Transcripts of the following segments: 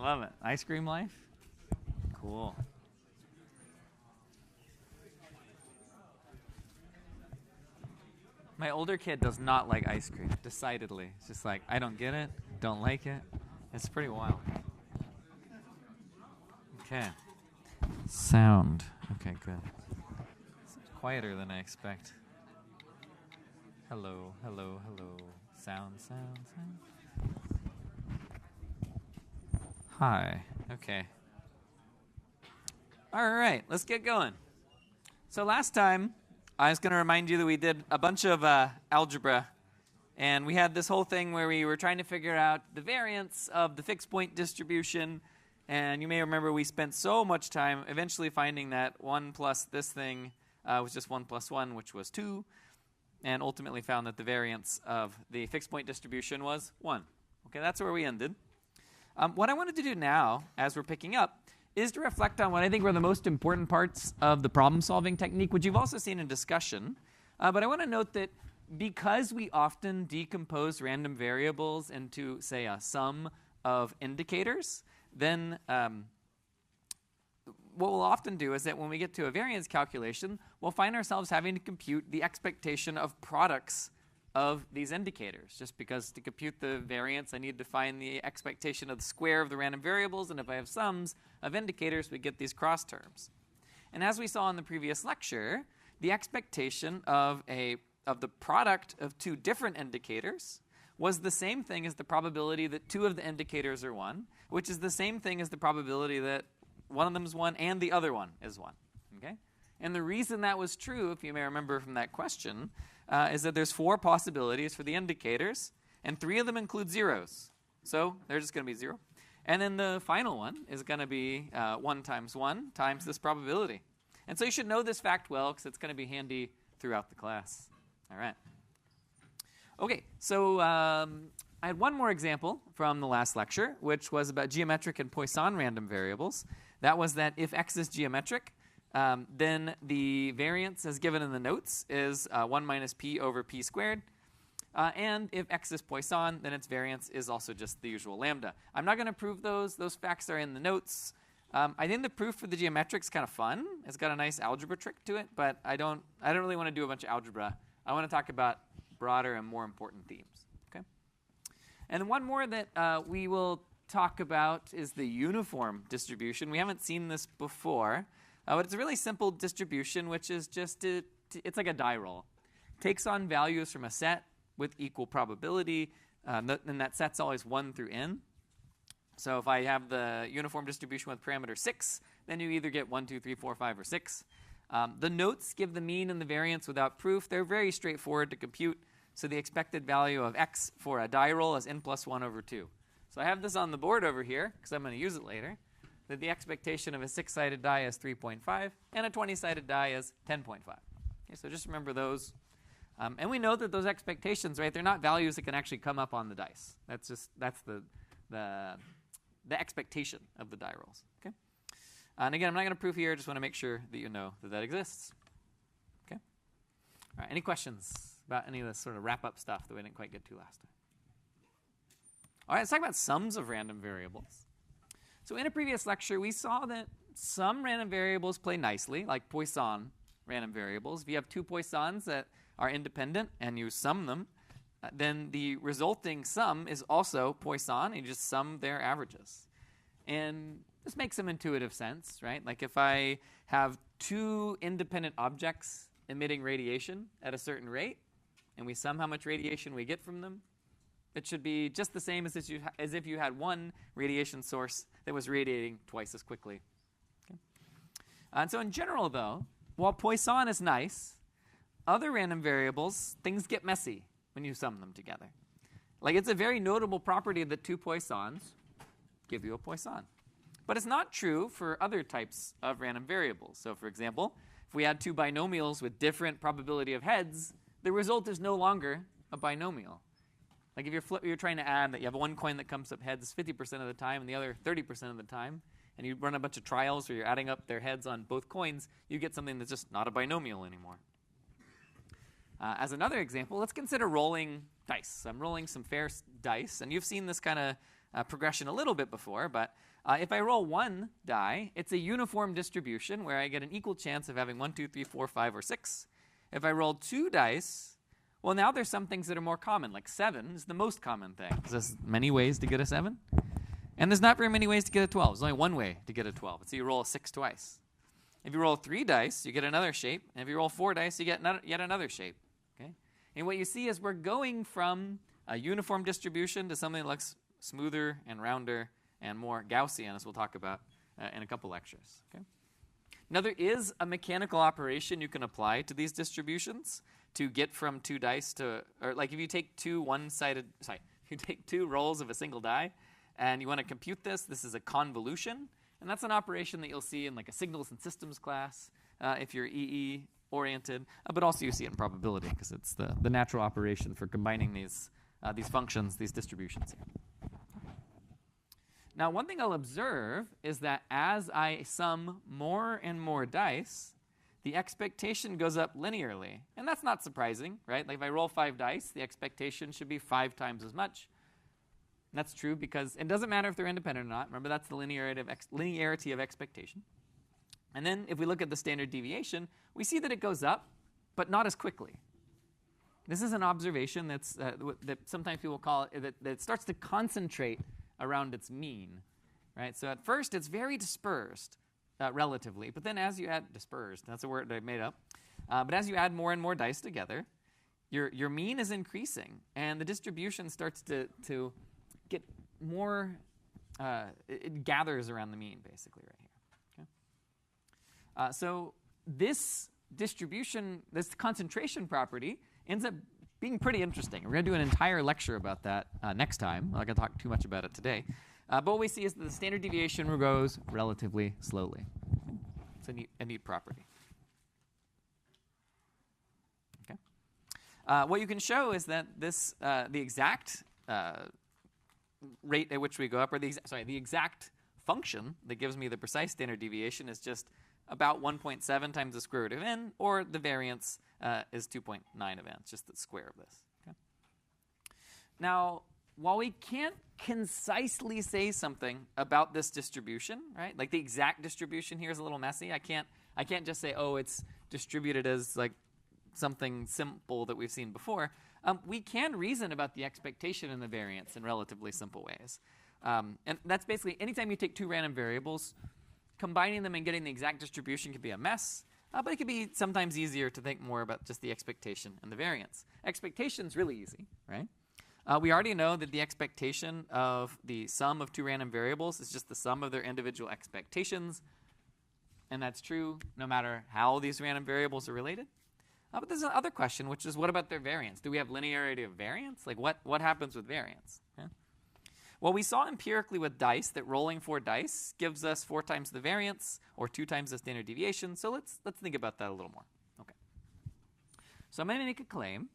love it. Ice cream life? Cool. My older kid does not like ice cream, decidedly. It's just like, I don't get it, don't like it. It's pretty wild. Okay. Sound. Okay, good. It's quieter than I expect. Hello, hello, hello. Sound, sound, sound. Hi. Okay. All right, let's get going. So last time, I was going to remind you that we did a bunch of algebra, and we had this whole thing where we were trying to figure out the variance of the fixed point distribution, and you may remember we spent so much time eventually finding that 1 plus this thing was just 1 plus 1, which was 2, and ultimately found that the variance of the fixed point distribution was 1. Okay, that's where we ended. What I wanted to do now, as we're picking up, is to reflect on what I think were the most important parts of the problem-solving technique, which you've also seen in discussion. But I want to note that because we often decompose random variables into, say, a sum of indicators, then what we'll often do is that when we get to a variance calculation, we'll find ourselves having to compute the expectation of products of these indicators, just because to compute the variance, I need to find the expectation of the square of the random variables, and if I have sums of indicators, we get these cross terms. And as we saw in the previous lecture, the expectation of the product of two different indicators was the same thing as the probability that two of the indicators are 1, which is the same thing as the probability that one of them is 1 and the other one is 1. Okay? And the reason that was true, if you may remember from that question, is that there's 4 possibilities for the indicators, and 3 of them include zeros. So they're just going to be 0. And then the final one is going to be 1 times 1 times this probability. And so you should know this fact well, because it's going to be handy throughout the class. All right. Okay, so I had one more example from the last lecture, which was about geometric and Poisson random variables. That was that if x is geometric, then the variance, as given in the notes, is 1 minus p over p squared. And if x is Poisson, then its variance is also just the usual lambda. I'm not going to prove those. Those facts are in the notes. I think the proof for the geometric is kind of fun. It's got a nice algebra trick to it, but I don't really want to do a bunch of algebra. I want to talk about broader and more important themes. Okay? And one more that we will talk about is the uniform distribution. We haven't seen this before. But it's a really simple distribution, which is just, it's like a die roll. Takes on values from a set with equal probability, and that set's always 1 through n. So if I have the uniform distribution with parameter 6, then you either get 1, 2, 3, 4, 5, or 6. The notes give the mean and the variance without proof. They're very straightforward to compute. So the expected value of x for a die roll is n plus 1 over 2. So I have this on the board over here, because I'm going to use it later. That the expectation of a 6-sided die is 3.5, and a 20-sided die is 10.5. Okay, so just remember those. And we know that those expectations, right, they're not values that can actually come up on the dice. That's the expectation of the die rolls. Okay? And again, I'm not going to prove here. I just want to make sure that you know that that exists. Okay? All right, any questions about any of this sort of wrap-up stuff that we didn't quite get to last time? All right, let's talk about sums of random variables. So in a previous lecture, we saw that some random variables play nicely, like Poisson random variables. If you have 2 Poissons that are independent and you sum them, then the resulting sum is also Poisson, and you just sum their averages. And this makes some intuitive sense, right? Like if I have 2 independent objects emitting radiation at a certain rate, and we sum how much radiation we get from them, it should be just the same as if you had 1 radiation source that was radiating twice as quickly. Okay? And so in general, though, while Poisson is nice, other random variables, things get messy when you sum them together. Like it's a very notable property that 2 Poissons give you a Poisson. But it's not true for other types of random variables. So for example, if we had 2 binomials with different probability of heads, the result is no longer a binomial. Like if you're trying to add that you have one coin that comes up heads 50% of the time and the other 30% of the time, and you run a bunch of trials where you're adding up their heads on both coins, you get something that's just not a binomial anymore. As another example, let's consider rolling dice. I'm rolling some fair dice, and you've seen this kind of progression a little bit before, but If I roll 1 die, it's a uniform distribution where I get an equal chance of having 1, 2, 3, 4, 5, or 6. If I roll 2 dice, well, now there's some things that are more common, like 7 is the most common thing. There's many ways to get a 7. And there's not very many ways to get a 12. There's only one way to get a 12. So you roll a 6 twice. If you roll 3 dice, you get another shape. And if you roll 4 dice, you get yet another shape. Okay? And what you see is we're going from a uniform distribution to something that looks smoother and rounder and more Gaussian, as we'll talk about in a couple lectures. Okay? Now, there is a mechanical operation you can apply to these distributions to get from 2 dice to, or like if you take if you take 2 rolls of a single die and you want to compute this, this is a convolution. And that's an operation that you'll see in like a signals and systems class if you're EE oriented, but also you see it in probability because it's the natural operation for combining these functions, these distributions here. Now, one thing I'll observe is that as I sum more and more dice, the expectation goes up linearly. And that's not surprising, right? Like if I roll 5 dice, the expectation should be 5 times as much. And that's true because it doesn't matter if they're independent or not. Remember, that's the linearity of expectation. And then if we look at the standard deviation, we see that it goes up, but not as quickly. This is an observation that sometimes people call it, that starts to concentrate around its mean, right? So at first, it's very dispersed, relatively. But then as you add, dispersed, that's a word that I made up. But as you add more and more dice together, your mean is increasing. And the distribution starts to get more, it gathers around the mean, basically, right here. Okay? So this distribution, this concentration property, ends up being pretty interesting. We're going to do an entire lecture about that next time. I'm not going to talk too much about it today. But what we see is that the standard deviation goes relatively slowly. It's a neat property. Okay. What you can show is that this the exact rate at which we go up, or the exact function that gives me the precise standard deviation is just about 1.7 times the square root of n, or the variance is 2.9 of n. It's just the square of this. Okay? Now, while we can't concisely say something about this distribution, right? Like the exact distribution here is a little messy. I can't just say, oh, it's distributed as like something simple that we've seen before. We can reason about the expectation and the variance in relatively simple ways. And that's basically anytime you take 2 random variables, combining them and getting the exact distribution can be a mess, but it can be sometimes easier to think more about just the expectation and the variance. Expectation is really easy, right? We already know that the expectation of the sum of 2 random variables is just the sum of their individual expectations, and that's true no matter how these random variables are related. But there's another question, which is what about their variance? Do we have linearity of variance? Like what happens with variance? Yeah. Well, we saw empirically with dice that rolling 4 dice gives us 4 times the variance, or 2 times the standard deviation. So let's think about that a little more. Okay. So I'm going to make a claim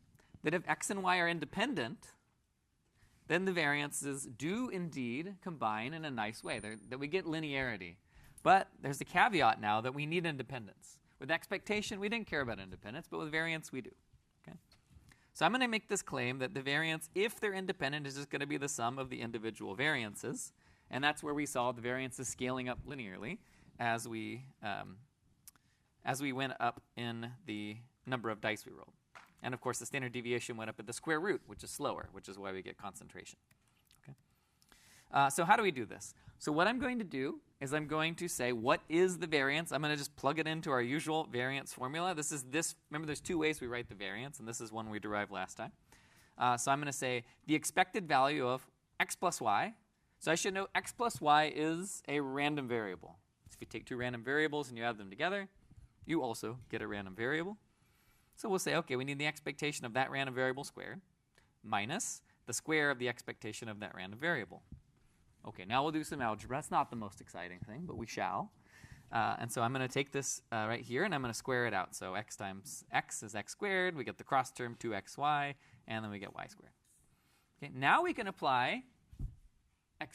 that if x and y are independent, then the variances do indeed combine in a nice way, that we get linearity. But there's a caveat now that we need independence. With expectation, we didn't care about independence, but with variance, we do. Okay? So I'm going to make this claim that the variance, if they're independent, is just going to be the sum of the individual variances. And that's where we saw the variances scaling up linearly as we went up in the number of dice we rolled. And of course, the standard deviation went up at the square root, which is slower, which is why we get concentration. Okay? So how do we do this? So what I'm going to do is I'm going to say, what is the variance? I'm going to just plug it into our usual variance formula. Remember there's 2 ways we write the variance, and this is one we derived last time. So I'm going to say the expected value of x plus y. So I should know x plus y is a random variable. So if you take 2 random variables and you add them together, you also get a random variable. So we'll say, okay, we need the expectation of that random variable squared minus the square of the expectation of that random variable. Okay, now we'll do some algebra. It's not the most exciting thing, but we shall. And so I'm going to take this right here, and I'm going to square it out. So x times x is x squared. We get the cross term 2xy, and then we get y squared. Okay, now we can apply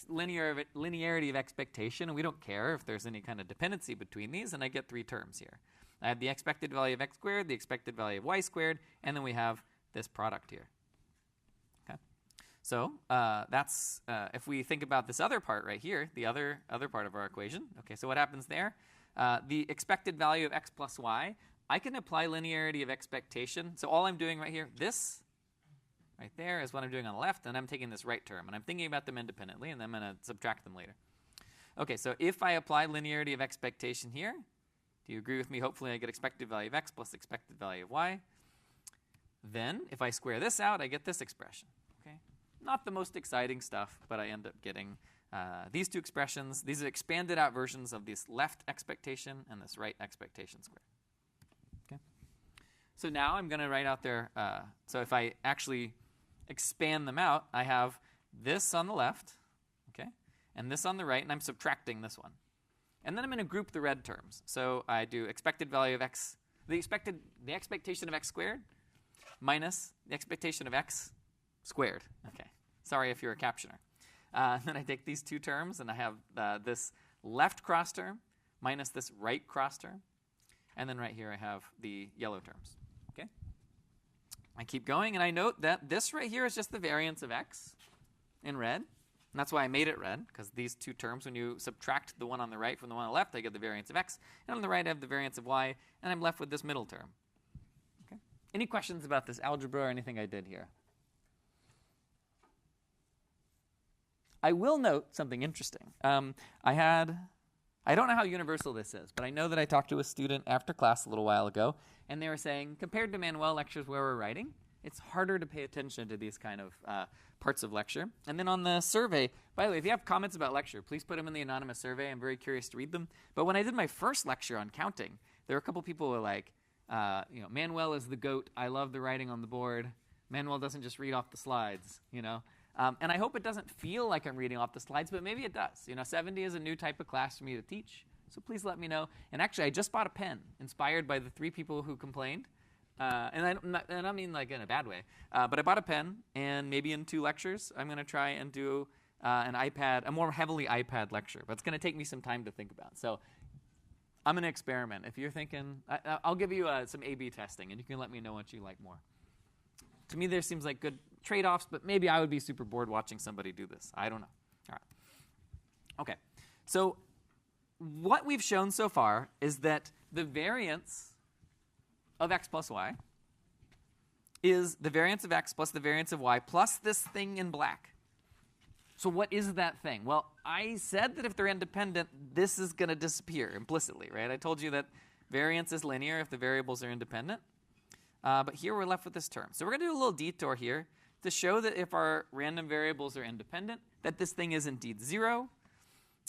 linearity of expectation, and we don't care if there's any kind of dependency between these, and I get 3 terms here. I have the expected value of x squared, the expected value of y squared, and then we have this product here. Okay? So that's if we think about this other part right here, the other part of our equation. Okay, so what happens there? The expected value of x plus y, I can apply linearity of expectation. So all I'm doing right here, this right there is what I'm doing on the left, and I'm taking this right term, and I'm thinking about them independently, and then I'm going to subtract them later. Okay, so if I apply linearity of expectation here, do you agree with me? Hopefully I get expected value of x plus expected value of y. Then if I square this out, I get this expression. Okay, not the most exciting stuff, but I end up getting these two expressions. These are expanded out versions of this left expectation and this right expectation squared. Okay, so now I'm going to write out there. So if I actually expand them out, I have this on the left, okay, and this on the right, and I'm subtracting this one. And then I'm going to group the red terms. So I do expected value of x, the expectation of x squared minus the expectation of x squared. Okay, sorry if you're a captioner. Then I take these two terms, and I have this left cross term minus this right cross term. And then right here I have the yellow terms. Okay, I keep going, and I note that this right here is just the variance of x in red. And that's why I made it red, because these two terms, when you subtract the one on the right from the one on the left, I get the variance of x. And on the right, I have the variance of y. And I'm left with this middle term. Okay. Any questions about this algebra or anything I did here? I will note something interesting. I don't know how universal this is, but I know that I talked to a student after class a little while ago, and they were saying, compared to Manuel lectures where we're writing, it's harder to pay attention to these kind of parts of lecture. And then on the survey, by the way, if you have comments about lecture, please put them in the anonymous survey. I'm very curious to read them. But when I did my first lecture on counting, there were a couple people who were like, Manuel is the GOAT. I love the writing on the board. Manuel doesn't just read off the slides, you know. And I hope it doesn't feel like I'm reading off the slides, but maybe it does. You know, 70 is a new type of class for me to teach, so please let me know. And actually, I just bought a pen inspired by the 3 people who complained. And I don't mean like in a bad way, but I bought a pen, and maybe in 2 lectures, I'm going to try and do a more heavily iPad lecture. But it's going to take me some time to think about. So I'm going to experiment. If you're thinking, I'll give you some A/B testing, and you can let me know what you like more. To me, there seems like good trade-offs, but maybe I would be super bored watching somebody do this. I don't know. All right. Okay. So what we've shown so far is that the variance of x plus y is the variance of x plus the variance of y plus this thing in black. So what is that thing? Well, I said that if they're independent, this is going to disappear implicitly, right? I told you that variance is linear if the variables are independent. But here we're left with this term. So we're going to do a little detour here to show that if our random variables are independent, that this thing is indeed 0.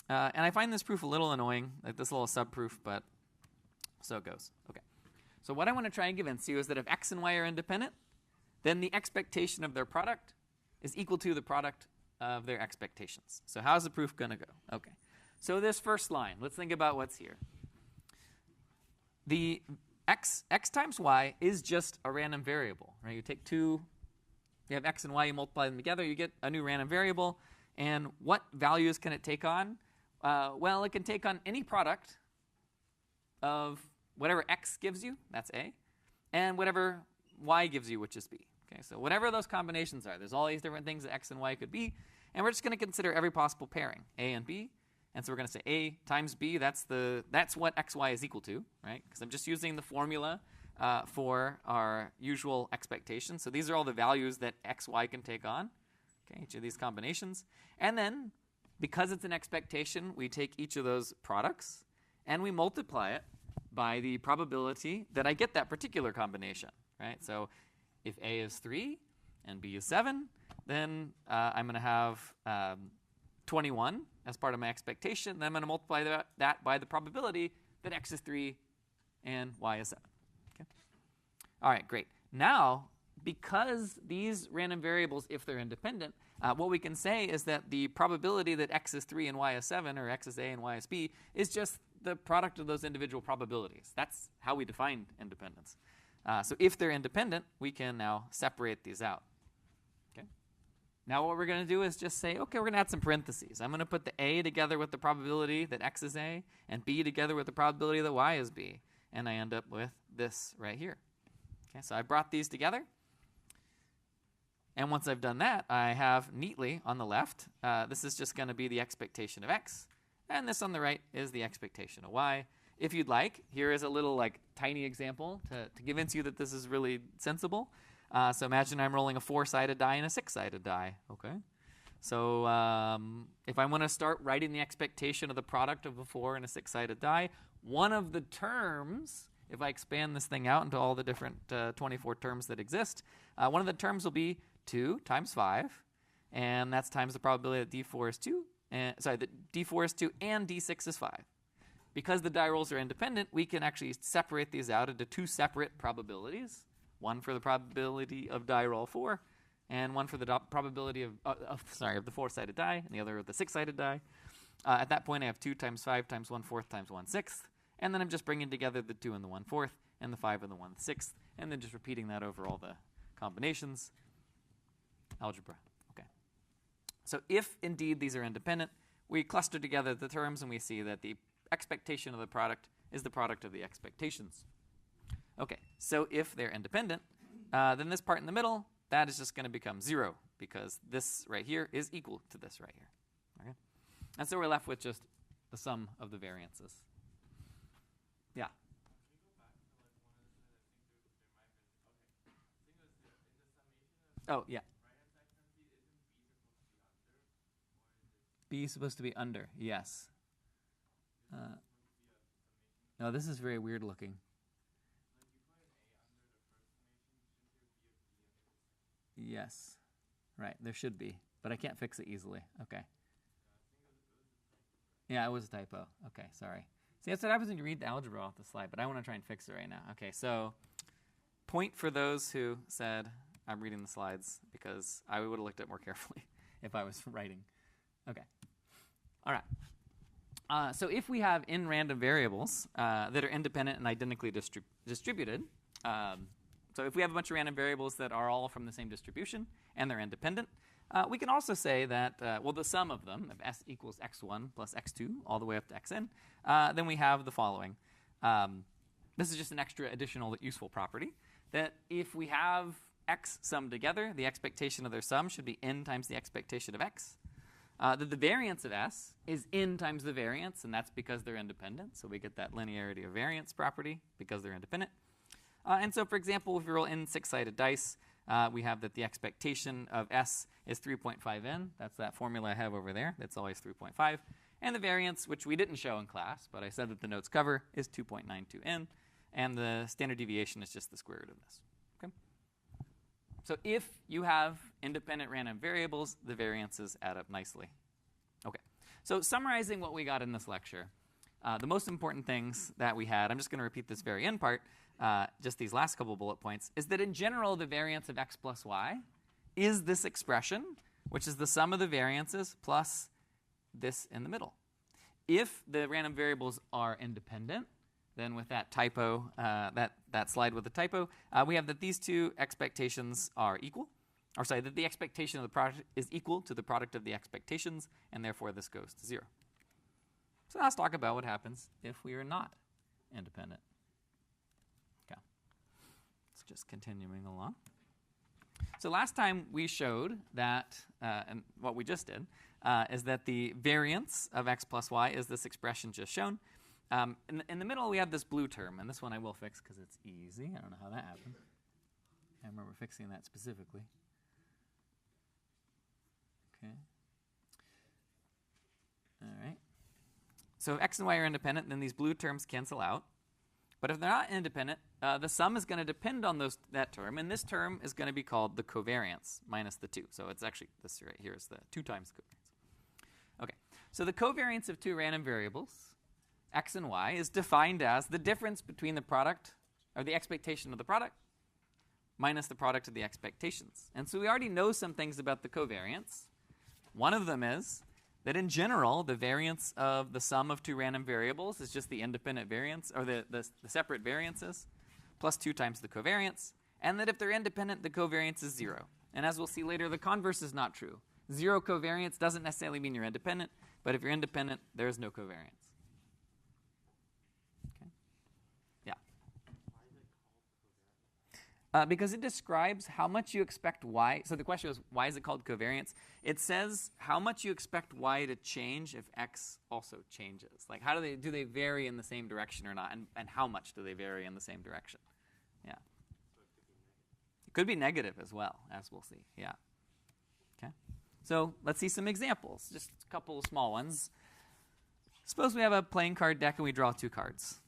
And I find this proof a little annoying, like this little subproof, but so it goes. Okay. So what I want to try and convince you is that if x and y are independent, then the expectation of their product is equal to the product of their expectations. So how's the proof going to go? Okay. So this first line, let's think about what's here. The x times y is just a random variable, right? You take two, you have x and y, you multiply them together, you get a new random variable. And what values can it take on? Well, it can take on any product of whatever x gives you, that's A, and whatever y gives you, which is B. Okay, so whatever those combinations are, there's all these different things that x and y could be, and we're just going to consider every possible pairing, A and B. And so we're going to say A times B, that's what xy is equal to, right? Because I'm just using the formula for our usual expectation. So these are all the values that xy can take on, okay, each of these combinations. And then, because it's an expectation, we take each of those products, and we multiply it by the probability that I get that particular combination, right? So if A is 3 and B is 7, then I'm going to have 21 as part of my expectation. Then I'm going to multiply that by the probability that x is 3 and y is 7. Okay. All right, great. Now, because these random variables, if they're independent, what we can say is that the probability that x is 3 and y is 7, or x is A and y is B, is just the product of those individual probabilities. That's how we define independence. So if they're independent, we can now separate these out. Okay. Now what we're going to do is just say, okay, we're going to add some parentheses. I'm going to put the A together with the probability that x is A, and B together with the probability that y is B. And I end up with this right here. Okay, so I brought these together. And once I've done that, I have neatly on the left, this is just going to be the expectation of x. And this on the right is the expectation of y. If you'd like, here is a little like tiny example to convince you that this is really sensible. So imagine I'm rolling a 4-sided die and a 6-sided die. Okay. So if I want to start writing the expectation of the product of a 4 and a 6-sided die, one of the terms, if I expand this thing out into all the different 24 terms that exist, one of the terms will be 2 times 5, and that's times the probability that d4 is 2, that d4 is 2 and d6 is 5. Because the die rolls are independent, we can actually separate these out into 2 separate probabilities, one for the probability of die roll 4, and one for the probability of the 4-sided die, and the other of the 6-sided die. At that point, I have 2 times 5 times 1/4 times 1/6, and then I'm just bringing together the 2 and the 1/4, and the 5 and the 1/6, and then just repeating that over all the combinations. Algebra. Okay. So if indeed these are independent, we cluster together the terms and we see that the expectation of the product is the product of the expectations. Okay, so if they're independent, then this part in the middle, that is just going to become 0 because this right here is equal to this right here. Okay? And so we're left with just the sum of the variances. Yeah. Oh, yeah. B is supposed to be under, yes. No, this is very weird looking. Yes. Right, there should be, but I can't fix it easily. Okay. Yeah, it was a typo. Okay, sorry. See, that's what happens when you read the algebra off the slide, but I want to try and fix it right now. Okay, so point for those who said I'm reading the slides because I would have looked at it more carefully if I was writing. Okay. All right. So if we have in random variables that are independent and identically distributed, so if we have a bunch of random variables that are all from the same distribution and they're independent, we can also say that, the sum of them, if s equals x1 plus x2 all the way up to xn, then we have the following. This is just an extra additional useful property, that if we have x summed together, the expectation of their sum should be n times the expectation of x. That the variance of s is n times the variance, and that's because they're independent. So we get that linearity of variance property because they're independent. And so, for example, if we roll n 6-sided dice, we have that the expectation of s is 3.5n. That's that formula I have over there. That's always 3.5. And the variance, which we didn't show in class, but I said that the notes cover, is 2.92n. And the standard deviation is just the square root of this. Okay? So if you have independent random variables, the variances add up nicely. Okay. So summarizing what we got in this lecture, the most important things that we had, I'm just going to repeat this very end part, just these last couple bullet points, is that in general, the variance of x plus y is this expression, which is the sum of the variances plus this in the middle. If the random variables are independent, then with that typo, that slide with the typo, we have that these two expectations are equal, or sorry, that the expectation of the product is equal to the product of the expectations, and therefore this goes to 0. So now let's talk about what happens if we are not independent. Okay. It's just continuing along. So last time we showed that, and what we just did, is that the variance of x plus y is this expression just shown. In the middle, we have this blue term, and this one I will fix because it's easy. I don't know how that happened. I remember fixing that specifically. Okay. All right. So if x and y are independent, then these blue terms cancel out. But if they're not independent, the sum is going to depend on that term, and this term is going to be called the covariance minus the 2. So it's actually, this right here is the 2 times the covariance. Okay. So the covariance of two random variables, x and y, is defined as the difference between the product, or the expectation of the product, minus the product of the expectations. And so we already know some things about the covariance. One of them is that in general, the variance of the sum of two random variables is just the independent variance, or the separate variances, plus 2 times the covariance. And that if they're independent, the covariance is 0. And as we'll see later, the converse is not true. 0 covariance doesn't necessarily mean you're independent, but if you're independent, there is no covariance. Okay? Yeah. Because it describes how much you expect y. So the question was, why is it called covariance? It says how much you expect y to change if x also changes. Like, how do they vary in the same direction or not? And how much do they vary in the same direction? Yeah. It could be negative as well, as we'll see. Yeah. Okay. So let's see some examples. Just a couple of small ones. Suppose we have a playing card deck and we draw 2 cards.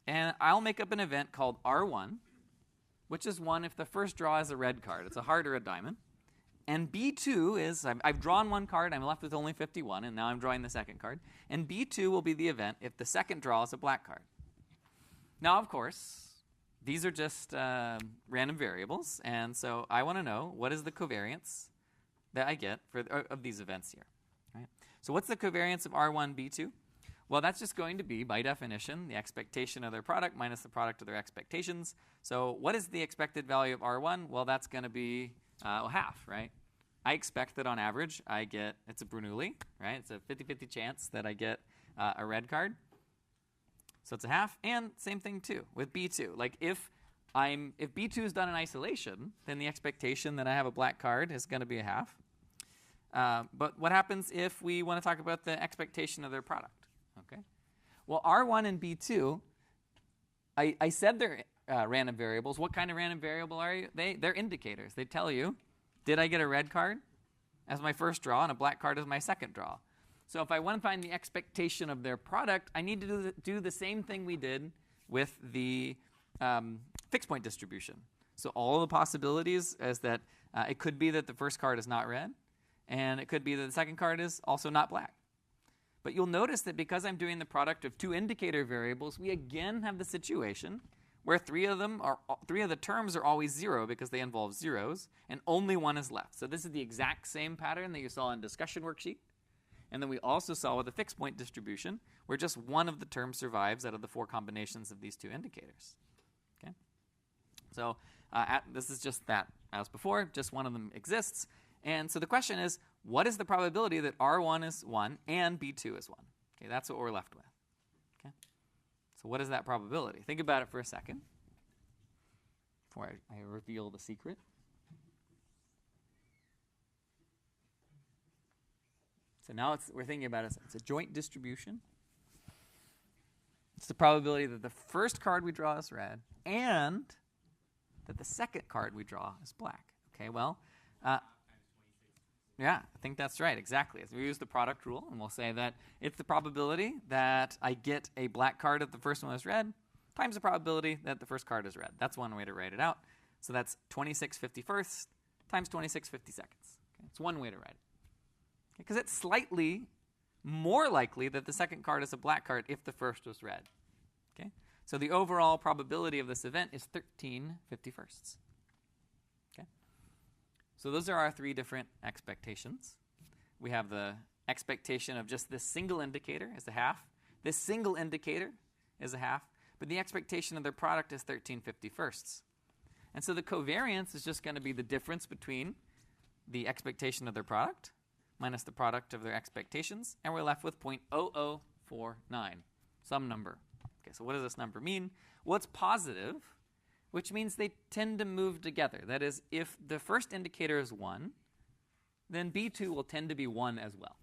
And I'll make up an event called R1, which is 1 if the first draw is a red card. It's a heart or a diamond. And B2 is, I've drawn 1 card, I'm left with only 51, and now I'm drawing the second card. And B2 will be the event if the second draw is a black card. Now, of course, these are just random variables, and so I want to know what is the covariance that I get of these events here. Right? So what's the covariance of R1, B2? Well, that's just going to be, by definition, the expectation of their product minus the product of their expectations. So what is the expected value of R1? Well, that's going to be half, right? I expect that on average I get, it's a Bernoulli, right? It's a 50-50 chance that I get a red card. So it's a half. And same thing, too, with B2. Like, if B2 is done in isolation, then the expectation that I have a black card is going to be a half. But what happens if we want to talk about the expectation of their product? Okay. Well, R1 and B2, I said they're random variables. What kind of random variable are you? They're indicators. They tell you, did I get a red card as my first draw and a black card as my second draw? So if I want to find the expectation of their product, I need to do the same thing we did with the fixed point distribution. So all the possibilities is that it could be that the first card is not red, and it could be that the second card is also not black. But you'll notice that because I'm doing the product of 2 indicator variables, we again have the situation where 3 of the terms are always 0 because they involve zeros, and only 1 is left. So this is the exact same pattern that you saw in discussion worksheet. And then we also saw with the fixed point distribution, where just 1 of the terms survives out of the 4 combinations of these 2 indicators. Okay? So this is just that as before, just 1 of them exists. And so the question is, what is the probability that R1 is 1 and B2 is 1? Okay, that's what we're left with. Okay? So what is that probability? Think about it for a second before I reveal the secret. So now we're thinking about it. It's a joint distribution. It's the probability that the first card we draw is red and that the second card we draw is black. Okay, well, yeah, I think that's right, exactly. So we use the product rule, and we'll say that it's the probability that I get a black card if the first one is red times the probability that the first card is red. That's one way to write it out. So that's 26/51st times 26/52. Okay? It's one way to write it. Because it's slightly more likely that the second card is a black card if the first was red. Okay? So the overall probability of this event is 13/51. Okay? So those are our 3 different expectations. We have the expectation of just this single indicator is a half. This single indicator is a half. But the expectation of their product is 13/51. And so the covariance is just going to be the difference between the expectation of their product minus the product of their expectations, and we're left with 0.0049, some number. Okay, so what does this number mean? Well, it's positive, which means they tend to move together. That is, if the first indicator is 1, then B2 will tend to be 1 as well.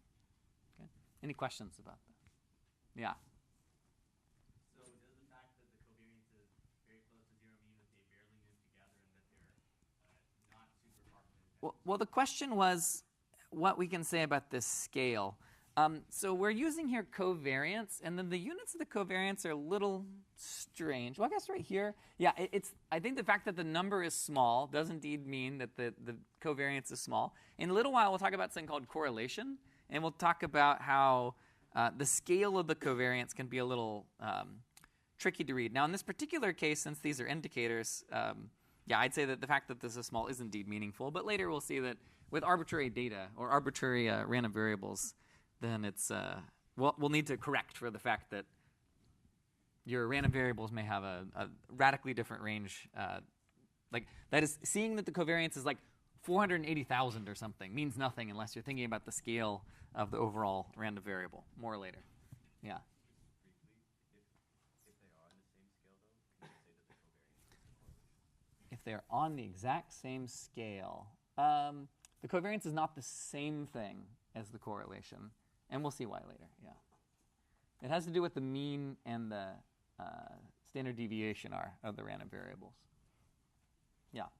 Okay? Any questions about that? Yeah. So does the fact that the covariance is very close to 0 mean that they barely move together and that they're not super far from each other? Well, the question was what we can say about this scale. So we're using here covariance, and then the units of the covariance are a little strange. Well, I guess right here, yeah, I think the fact that the number is small does indeed mean that the covariance is small. In a little while, we'll talk about something called correlation, and we'll talk about how the scale of the covariance can be a little tricky to read. Now, in this particular case, since these are indicators, yeah, I'd say that the fact that this is small is indeed meaningful, but later we'll see that with arbitrary data or arbitrary random variables, then it's we'll need to correct for the fact that your random variables may have a radically different range. Like that is, seeing that the covariance is like 480,000 or something means nothing unless you're thinking about the scale of the overall random variable. More later. Yeah. If they are on the same scale, though, can you say that the covariance is correlated? If they're on the exact same scale. The covariance is not the same thing as the correlation, and we'll see why later. Yeah, it has to do with the mean and the standard deviation are of the random variables. Yeah.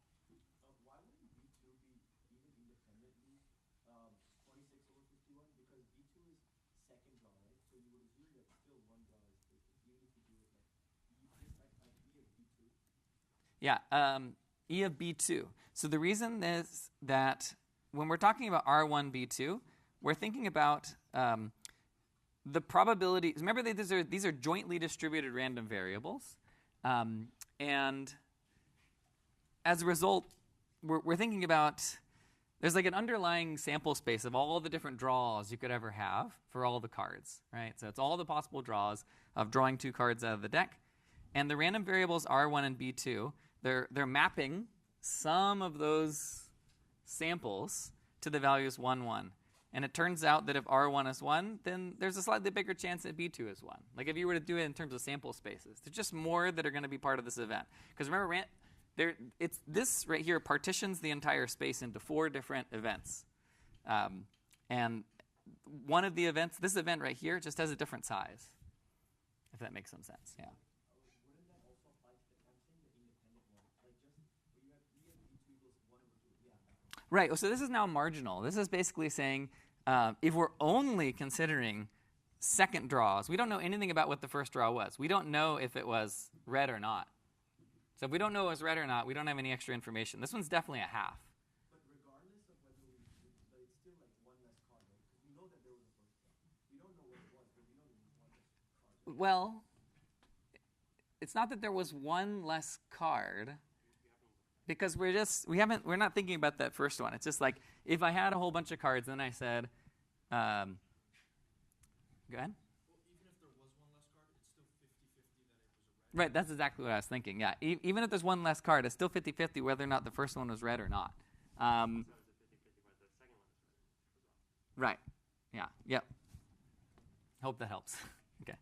Why wouldn't B2 be even independently 26 over 51? Because B2 is second draw, right? So you would assume that still one draw is even if you do it like E of B2. Yeah, E of B2. So the reason is that when we're talking about R1, B2, we're thinking about the probability. Remember, these are jointly distributed random variables. And as a result, we're thinking about, there's like an underlying sample space of all the different draws you could ever have for all the cards, right? So it's all the possible draws of drawing 2 cards out of the deck. And the random variables R1 and B2, they're mapping some of those samples to the values 1, 1. And it turns out that if R1 is 1, then there's a slightly bigger chance that B2 is 1. Like if you were to do it in terms of sample spaces, there's just more that are going to be part of this event. Because remember, this right here partitions the entire space into 4 different events. And one of the events, this event right here, just has a different size, if that makes some sense. Yeah. Wouldn't that also apply to the, I'm saying the independent one, like just where you have E of B2 equals 1 over 2. Yeah. Right, so this is now marginal. This is basically saying if we're only considering second draws, we don't know anything about what the first draw was. We don't know if it was red or not. So if we don't know it was red or not, we don't have any extra information. This one's definitely a half. But regardless of whether but it's still like one less card, right? Because we know that there was a first draw. We don't know what it was, but we know there was one less card. Right? Well, it's not that there was one less card, because we're not thinking about that first one. It's just like if I had a whole bunch of cards, then I said, go ahead. Well, even if there was one less card, it's still 50-50 that it was a red. Right, that's exactly what I was thinking. Yeah, even if there's one less card, it's still 50-50 whether or not the first one was red or not. Right. Yeah. Yep. Hope that helps. Okay.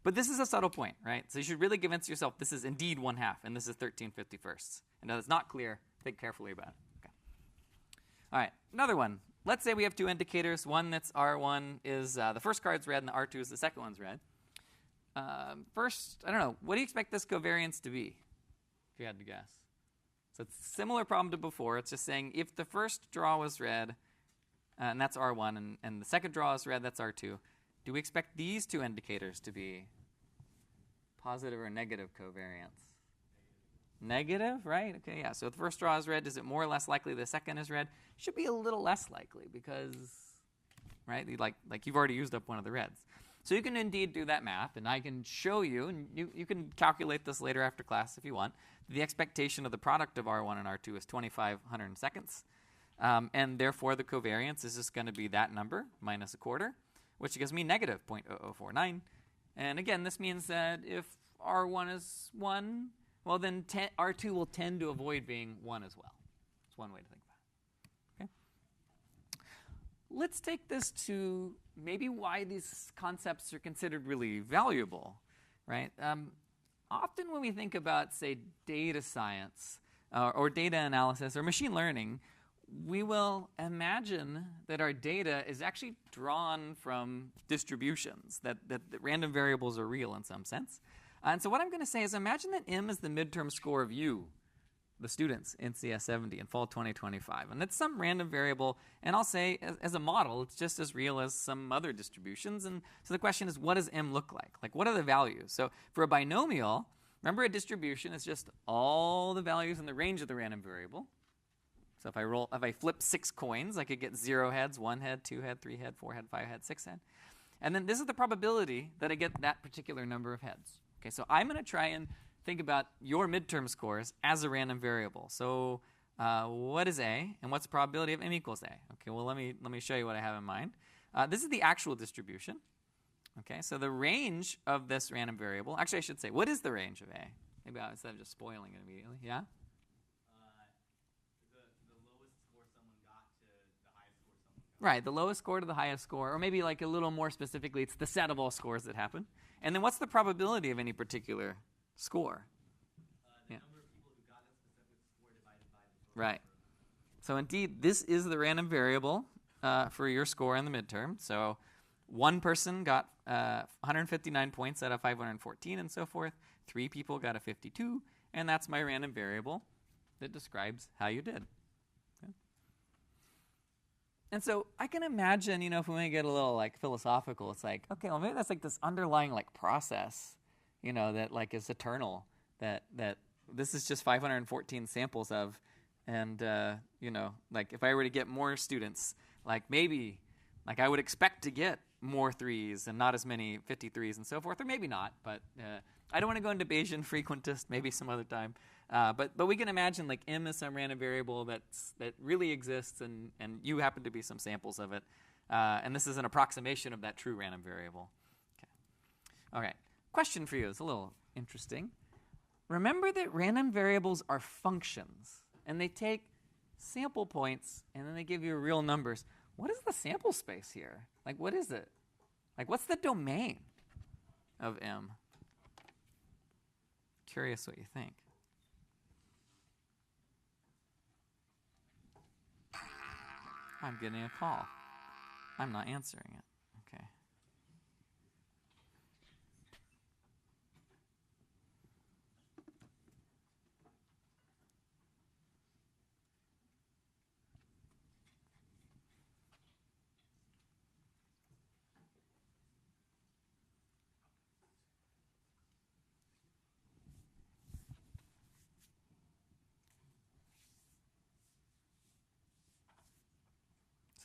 But this is a subtle point, right? So you should really convince yourself this is indeed 1/2, and this is 13/51. And if it's not clear, think carefully about it. Okay. All right, another one. Let's say we have 2 indicators. One that's R1 is the first card's red, and the R2 is the second one's red. First, I don't know, what do you expect this covariance to be, if you had to guess? So it's a similar problem to before. It's just saying if the first draw was red, and that's R1, and the second draw is red, that's R2, do we expect these 2 indicators to be positive or negative covariance? Negative, right? Okay, yeah. So if the first draw is red, is it more or less likely the second is red? Should be a little less likely because, right, like you've already used up one of the reds. So you can indeed do that math, and I can show you, and you can calculate this later after class if you want. The expectation of the product of R1 and R2 is 2,500 seconds, and therefore the covariance is just going to be that number minus a quarter, which gives me negative 0.0049. And again, this means that if R1 is 1, well then R2 will tend to avoid being 1 as well. That's one way to think about it. Okay. Let's take this to maybe why these concepts are considered really valuable, right? Often when we think about, say, data science or data analysis or machine learning, we will imagine that our data is actually drawn from distributions, that random variables are real in some sense. And so what I'm going to say is imagine that M is the midterm score of you, the students in CS 70 in fall 2025. And it's some random variable, and I'll say as a model, it's just as real as some other distributions. And so the question is, what does M look like? Like, what are the values? So for a binomial, remember a distribution is just all the values in the range of the random variable. So if I flip 6 coins, I could get 0 heads, 1 head, 2 head, 3 head, 4 head, 5 head, 6 head. And then this is the probability that I get that particular number of heads. Okay, so I'm going to try and think about your midterm scores as a random variable. So what is A, and what's the probability of M equals A? Okay, well, let me show you what I have in mind. This is the actual distribution. Okay, so the range of this random variable, actually I should say, what is the range of A? Maybe instead of just spoiling it immediately, yeah? Right, the lowest score to the highest score, or maybe like a little more specifically, it's the set of all scores that happen. And then what's the probability of any particular score? The number of people who Right. So indeed, this is the random variable for your score in the midterm. So one person got 159 points out of 514 and so forth. 3 people got a 52, and that's my random variable that describes how you did. Okay. And so I can imagine, if we want to get a little like philosophical, it's like, okay, well maybe that's like this underlying like process, that like is eternal, that this is just 514 samples of, and like if I were to get more students, like maybe like I would expect to get more 3s and not as many 53s and so forth, or maybe not, but I don't want to go into Bayesian frequentist, maybe some other time. But we can imagine like M is some random variable that really exists, and you happen to be some samples of it. And this is an approximation of that true random variable. Okay. All right. Question for you. It's a little interesting. Remember that random variables are functions, and they take sample points, and then they give you real numbers. What is the sample space here? Like, what is it? Like, what's the domain of M? Curious what you think. I'm getting a call. I'm not answering it. Okay.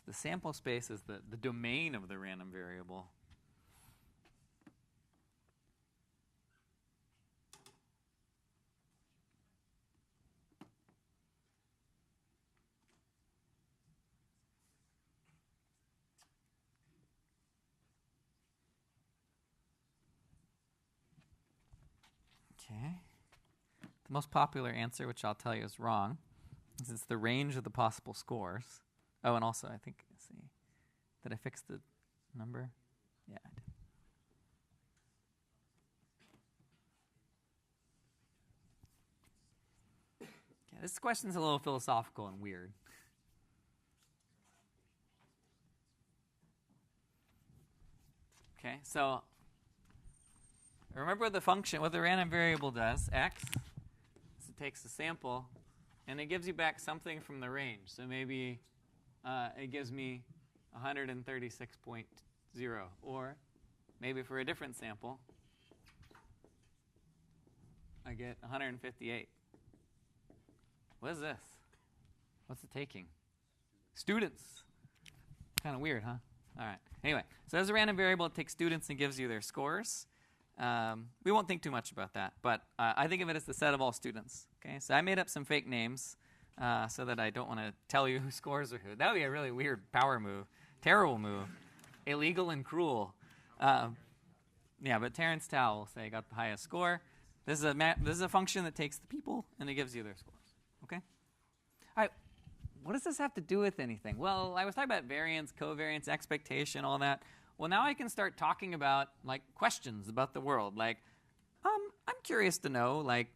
The sample space is the domain of the random variable. Okay. The most popular answer, which I'll tell you is wrong, is it's the range of the possible scores. Oh, and also, I think, let's see, did I fix the number? Yeah, I did. Okay, this question's a little philosophical and weird. Okay, so remember the function, what the random variable does, x, is it takes a sample, and it gives you back something from the range. So maybe it gives me 136.0, or maybe for a different sample, I get 158. What is this? What's it taking? Students. Kind of weird, huh? All right. Anyway, so as a random variable, it takes students and gives you their scores. We won't think too much about that, but I think of it as the set of all students. Okay, so I made up some fake names so that I don't want to tell you who scores or who. That would be a really weird power move, terrible move, illegal and cruel. Yeah, but Terrence Tao will say got the highest score. This is a function that takes the people and it gives you their scores. Okay. All right. What does this have to do with anything? Well, I was talking about variance, covariance, expectation, all that. Well, now I can start talking about like questions about the world. Like, I'm curious to know, like,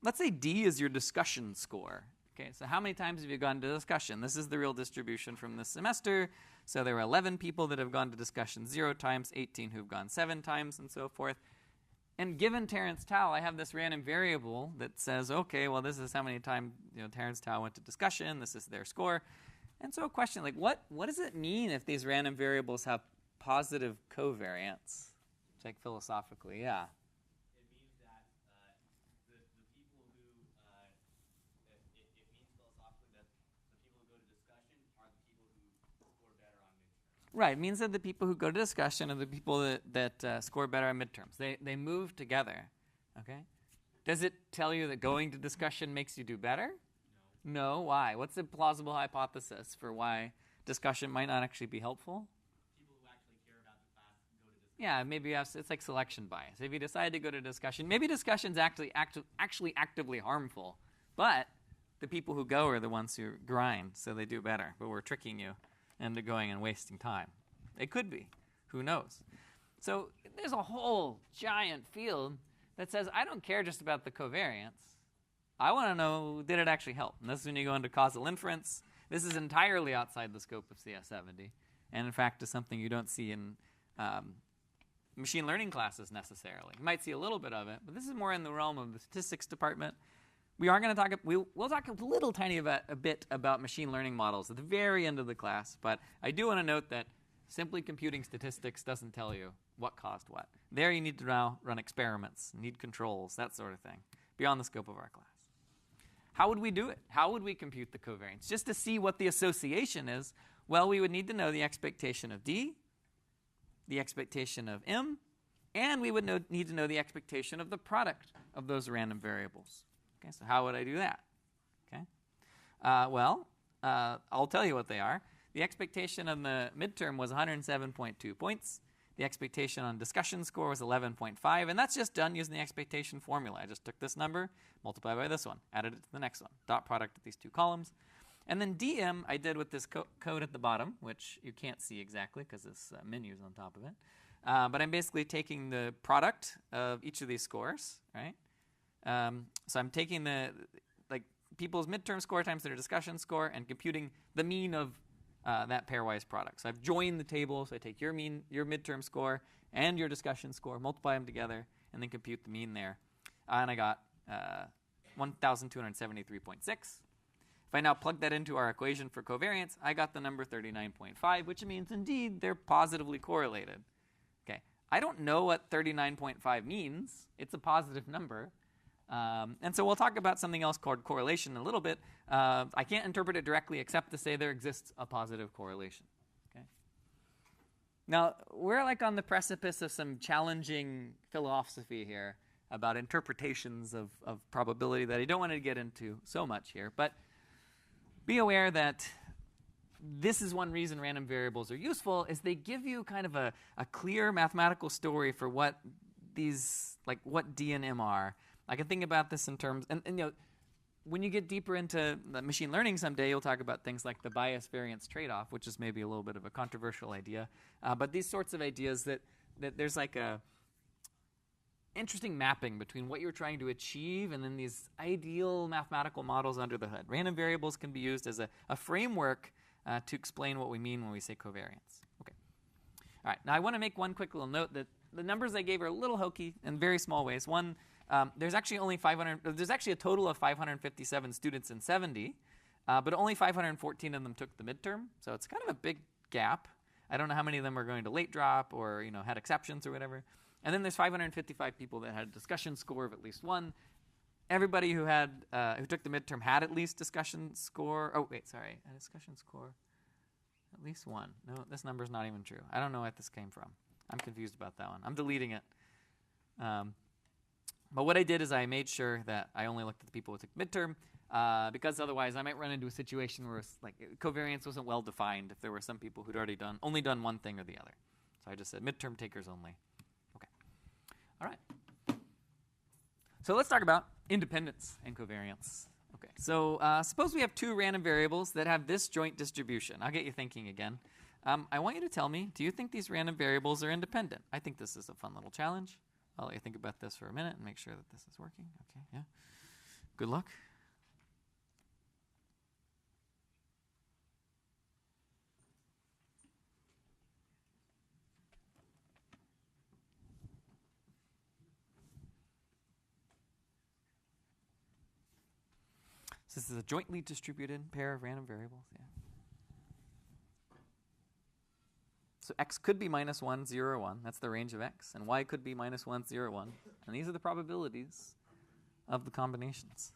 let's say D is your discussion score. Okay, so how many times have you gone to discussion? This is the real distribution from this semester. So there were 11 people that have gone to discussion 0 times, 18 who've gone 7 times, and so forth. And given Terrence Tao, I have this random variable that says, okay, well, this is how many times Terrence Tao went to discussion. This is their score. And so a question, like, what does it mean if these random variables have positive covariance? Like philosophically, yeah. It means that the people who, it means philosophically that the people who go to discussion are the people who score better on midterms. Right, it means that the people who go to discussion are the people that score better on midterms. They move together, okay? Does it tell you that going to discussion makes you do better? No. Why? What's the plausible hypothesis for why discussion might not actually be helpful? People who actually care about the class go to discussion. Yeah, maybe it's like selection bias. If you decide to go to discussion, maybe discussion's actually actively harmful, but the people who go are the ones who grind, so they do better. But we're tricking you into going and wasting time. It could be. Who knows? So there's a whole giant field that says, I don't care just about the covariance. I want to know, did it actually help? And this is when you go into causal inference. This is entirely outside the scope of CS70, and in fact is something you don't see in machine learning classes necessarily. You might see a little bit of it, but this is more in the realm of the statistics department. We are going to talk, we'll talk a little tiny bit about machine learning models at the very end of the class, but I do want to note that simply computing statistics doesn't tell you what caused what. There you need to now run experiments, need controls, that sort of thing, beyond the scope of our class. How would we do it? How would we compute the covariance? Just to see what the association is, well, we would need to know the expectation of D, the expectation of M, and we would need to know the expectation of the product of those random variables. Okay, so how would I do that? Okay, I'll tell you what they are. The expectation on the midterm was 107.2 points. The expectation on discussion score was 11.5, and that's just done using the expectation formula. I just took this number, multiplied by this one, added it to the next one, dot product of these two columns. And then DM I did with this code at the bottom, which you can't see exactly because this menu is on top of it. But I'm basically taking the product of each of these scores, right? So I'm taking the people's midterm score times their discussion score and computing the mean of that pairwise product. So I've joined the table, so I take your midterm score and your discussion score, multiply them together, and then compute the mean there. And I got 1,273.6. If I now plug that into our equation for covariance, I got the number 39.5, which means indeed they're positively correlated. Okay, I don't know what 39.5 means. It's a positive number. And so we'll talk about something else called correlation in a little bit. I can't interpret it directly except to say there exists a positive correlation. Okay. Now, we're like on the precipice of some challenging philosophy here about interpretations of probability that I don't want to get into so much here. But be aware that this is one reason random variables are useful, is they give you kind of a clear mathematical story for what these, like what D and M are. I can think about this in terms, and you know, when you get deeper into the machine learning someday, you'll talk about things like the bias variance trade-off, which is maybe a little bit of a controversial idea. But these sorts of ideas that there's like a interesting mapping between what you're trying to achieve and then these ideal mathematical models under the hood. Random variables can be used as a framework to explain what we mean when we say covariance. Okay. All right. Now I want to make one quick little note that the numbers I gave are a little hokey in very small ways. One, there's actually a total of 557 students in 70, but only 514 of them took the midterm. So it's kind of a big gap. I don't know how many of them are going to late drop or had exceptions or whatever. And then there's 555 people that had a discussion score of at least 1. Everybody who took the midterm had at least discussion score. Oh, wait, sorry. A discussion score, at least 1. No, this number's not even true. I don't know what this came from. I'm confused about that one. I'm deleting it. But what I did is I made sure that I only looked at the people who took midterm, because otherwise I might run into a situation where covariance wasn't well defined if there were some people who'd already only done one thing or the other. So I just said midterm takers only. Okay. All right. So let's talk about independence and covariance. Okay. So suppose we have two random variables that have this joint distribution. I'll get you thinking again. I want you to tell me, do you think these random variables are independent? I think this is a fun little challenge. I'll let you think about this for a minute and make sure that this is working. Okay, yeah. Good luck. So this is a jointly distributed pair of random variables. Yeah. So x could be minus 1, 0, 1. That's the range of x. And y could be minus 1, 0, 1. And these are the probabilities of the combinations.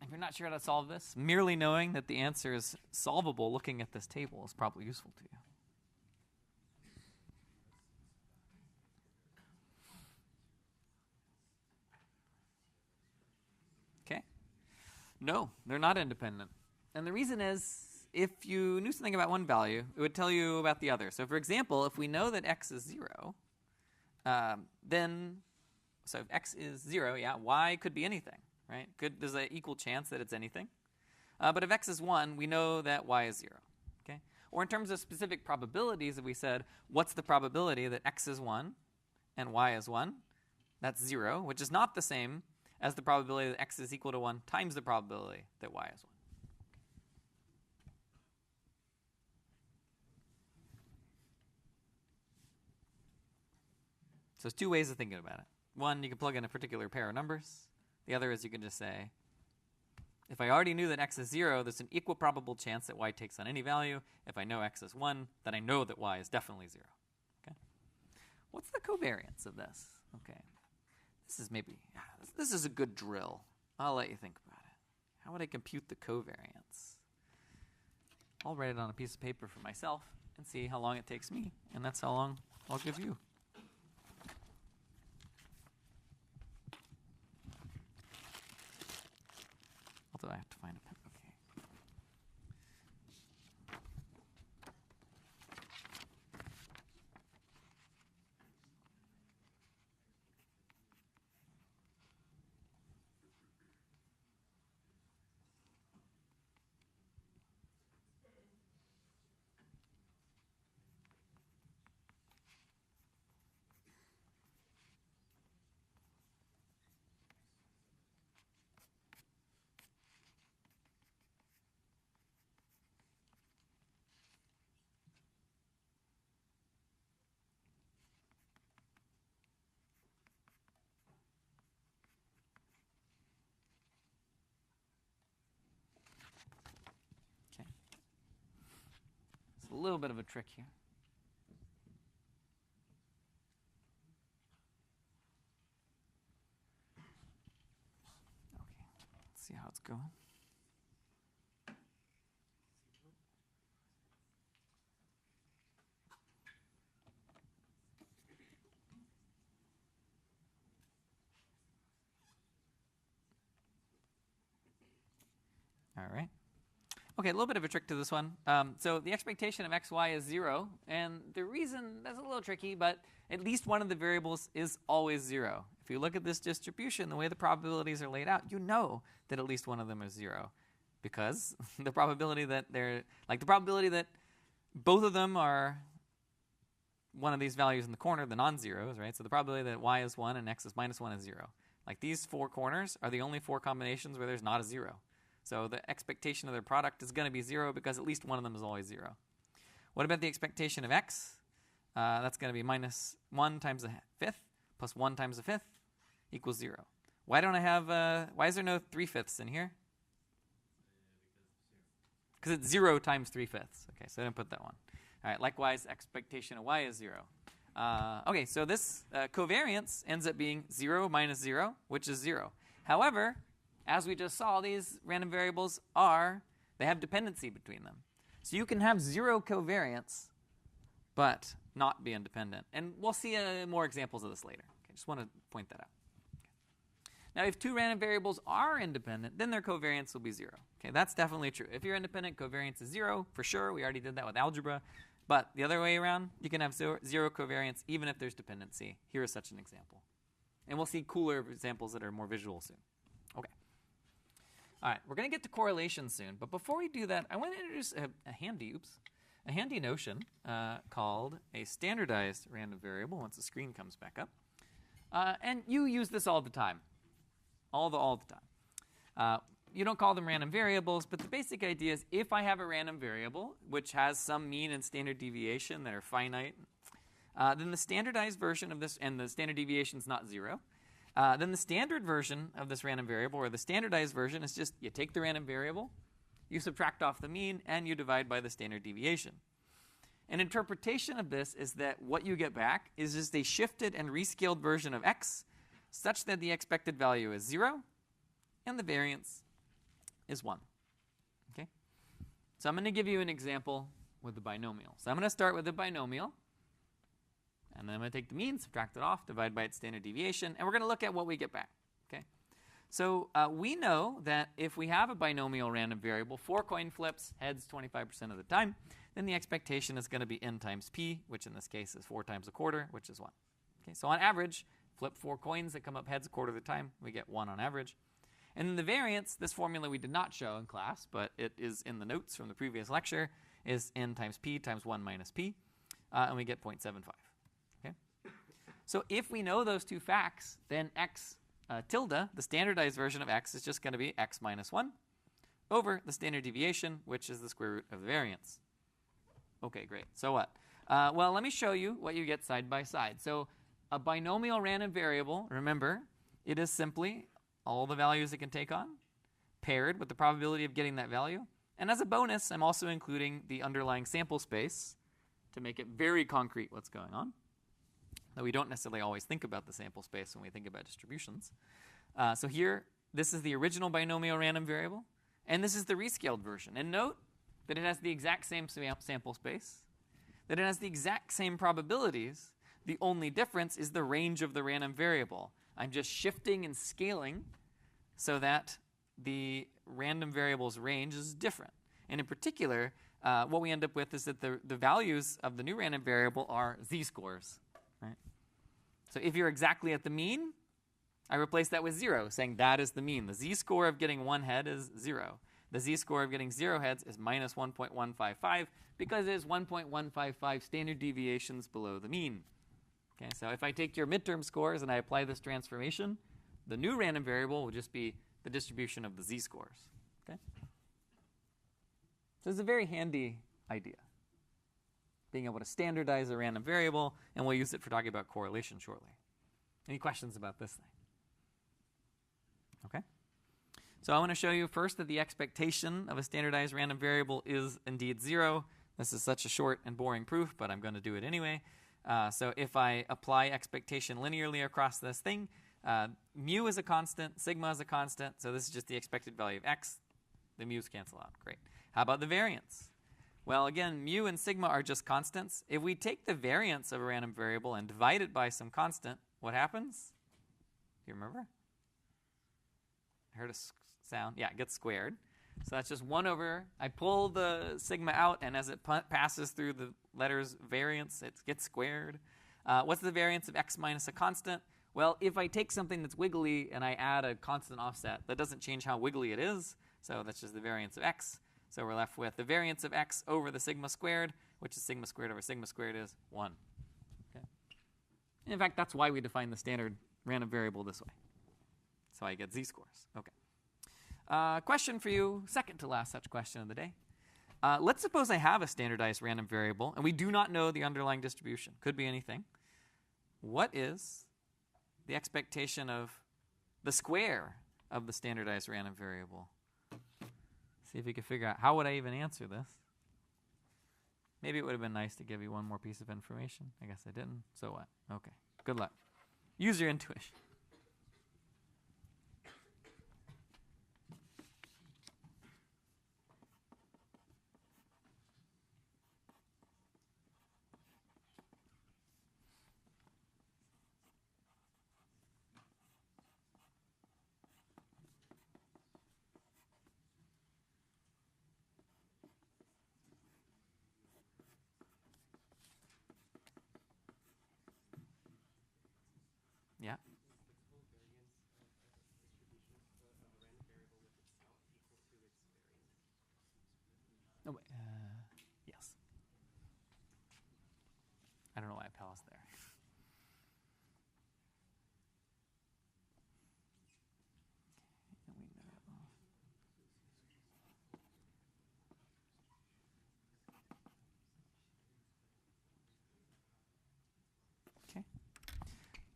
If you're not sure how to solve this, merely knowing that the answer is solvable looking at this table is probably useful to you. Okay. No, they're not independent. And the reason is, if you knew something about one value, it would tell you about the other. So for example, if we know that x is 0, so if x is 0, yeah, y could be anything, right? There's an equal chance that it's anything. But if x is 1, we know that y is 0, okay? Or in terms of specific probabilities, if we said, what's the probability that x is 1 and y is 1? That's 0, which is not the same as the probability that x is equal to 1 times the probability that y is 1. So there's two ways of thinking about it. One, you can plug in a particular pair of numbers. The other is you can just say, if I already knew that x is 0, there's an equal probable chance that y takes on any value. If I know x is 1, then I know that y is definitely 0. Okay? What's the covariance of this? Okay. This is a good drill. I'll let you think about it. How would I compute the covariance? I'll write it on a piece of paper for myself and see how long it takes me, and that's how long I'll give you. Although I have to find a pen. Okay. It's a little bit of a trick here. Okay, let's see how it's going. All right. Okay, a little bit of a trick to this one. So the expectation of xy is 0, and the reason that's a little tricky, but at least one of the variables is always 0. If you look at this distribution, the way the probabilities are laid out, you know that at least one of them is 0, because the probability that the probability that both of them are one of these values in the corner, the non-zeros, right? So the probability that y is 1 and x is minus 1 is 0. Like these four corners are the only four combinations where there's not a 0. So the expectation of their product is going to be 0 because at least one of them is always 0. What about the expectation of x? That's going to be minus 1 times a fifth plus 1 times a fifth equals 0. Why don't I have, why is there no 3/5 in here? Because it's 0 times 3/5. Okay, so I didn't put that one. All right, likewise, expectation of y is 0. Okay, so this covariance ends up being 0 minus 0, which is 0. However, as we just saw, these random variables they have dependency between them. So you can have 0 covariance, but not be independent. And we'll see more examples of this later. Okay, just want to point that out. Okay. Now, if two random variables are independent, then their covariance will be 0. Okay, that's definitely true. If you're independent, covariance is 0, for sure. We already did that with algebra. But the other way around, you can have 0 covariance even if there's dependency. Here is such an example. And we'll see cooler examples that are more visual soon. Okay. All right, we're going to get to correlation soon, but before we do that, I want to introduce a handy notion called a standardized random variable once the screen comes back up. And you use this all the time, all the time. You don't call them random variables, but the basic idea is if I have a random variable which has some mean and standard deviation that are finite, then the standardized version of this, and the standard deviation is not 0, then the standard version of this random variable, or the standardized version, is just you take the random variable, you subtract off the mean, and you divide by the standard deviation. An interpretation of this is that what you get back is just a shifted and rescaled version of x such that the expected value is 0 and the variance is 1. Okay? So I'm going to give you an example with the binomial. So I'm going to start with the binomial. And then I'm going to take the mean, subtract it off, divide by its standard deviation, and we're going to look at what we get back. Okay? So we know that if we have a binomial random variable, 4 coin flips, heads 25% of the time, then the expectation is going to be n times p, which in this case is 4 times a quarter, which is 1. Okay, so on average, flip 4 coins that come up heads a quarter of the time, we get 1 on average. And then the variance, this formula we did not show in class, but it is in the notes from the previous lecture, is n times p times 1 minus p, and we get 0.75. Okay? So if we know those two facts, then x tilde, the standardized version of x, is just going to be x minus 1 over the standard deviation, which is the square root of the variance. Okay, great. So what? Well, let me show you what you get side by side. So a binomial random variable, remember, it is simply all the values it can take on, paired with the probability of getting that value. And as a bonus, I'm also including the underlying sample space to make it very concrete what's going on. Though we don't necessarily always think about the sample space when we think about distributions. So here, this is the original binomial random variable, and this is the rescaled version. And note that it has the exact same sample space, that it has the exact same probabilities. The only difference is the range of the random variable. I'm just shifting and scaling so that the random variable's range is different. And in particular, what we end up with is that the values of the new random variable are z-scores. Right? So if you're exactly at the mean, I replace that with 0, saying that is the mean. The z-score of getting 1 head is 0. The z-score of getting 0 heads is minus 1.155 because it is 1.155 standard deviations below the mean. Okay, so if I take your midterm scores and I apply this transformation, the new random variable will just be the distribution of the z-scores. Okay? So it's a very handy idea, being able to standardize a random variable, and we'll use it for talking about correlation shortly. Any questions about this thing? Okay. So I want to show you first that the expectation of a standardized random variable is indeed 0. This is such a short and boring proof, but I'm going to do it anyway. So if I apply expectation linearly across this thing, mu is a constant, sigma is a constant, so this is just the expected value of x. The mu's cancel out. Great. How about the variance? Well, again, mu and sigma are just constants. If we take the variance of a random variable and divide it by some constant, what happens? Do you remember? I heard a sound. Yeah, it gets squared. So that's just 1 over, I pull the sigma out, and as it passes through the letters variance, it gets squared. What's the variance of x minus a constant? Well, if I take something that's wiggly and I add a constant offset, that doesn't change how wiggly it is. So that's just the variance of x. So we're left with the variance of x over the sigma squared, which is sigma squared over sigma squared is 1. Okay. In fact, that's why we define the standard random variable this way. So I get z-scores. Okay. Question for you, second to last such question of the day. Let's suppose I have a standardized random variable, and we do not know the underlying distribution. Could be anything. What is the expectation of the square of the standardized random variable? See if you can figure out, how would I even answer this? Maybe it would have been nice to give you one more piece of information. I guess I didn't. So what? Okay. Good luck. Use your intuition. Yeah. Oh, wait, yes. I don't know why I paused there. Okay.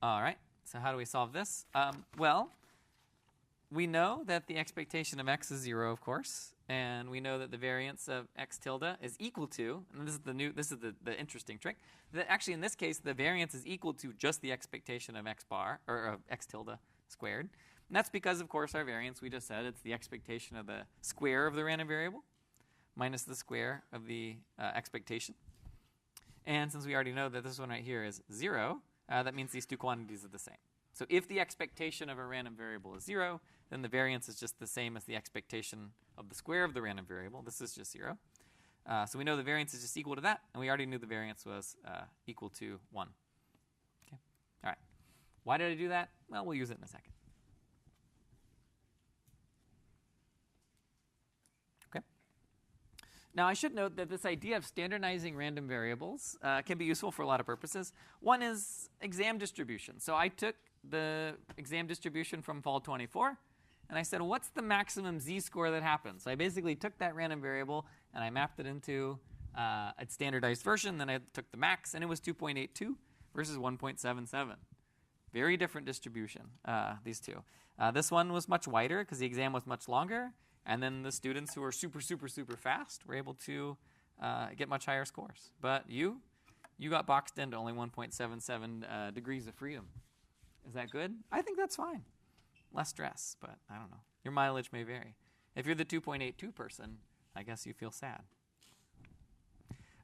All right. So how do we solve this? Well, we know that the expectation of x is 0, of course, and we know that the variance of x tilde is equal to, and this is the interesting trick, that actually in this case the variance is equal to just the expectation of x bar, or of x tilde squared. And that's because, of course, our variance, we just said, it's the expectation of the square of the random variable minus the square of the expectation. And since we already know that this one right here is 0, that means these two quantities are the same. So if the expectation of a random variable is 0, then the variance is just the same as the expectation of the square of the random variable. This is just 0. So we know the variance is just equal to that, and we already knew the variance was equal to 1. Okay. All right. Why did I do that? Well, we'll use it in a second. Okay. Now, I should note that this idea of standardizing random variables can be useful for a lot of purposes. One is exam distribution. So I took the exam distribution from fall 24, and I said, what's the maximum z-score that happens? So I basically took that random variable, and I mapped it into a standardized version. Then I took the max, and it was 2.82 versus 1.77. Very different distribution, these two. This one was much wider because the exam was much longer. And then the students who were super, super, super fast were able to get much higher scores. But you got boxed into only 1.77 degrees of freedom. Is that good? I think that's fine. Less stress, but I don't know. Your mileage may vary. If you're the 2.82 person, I guess you feel sad.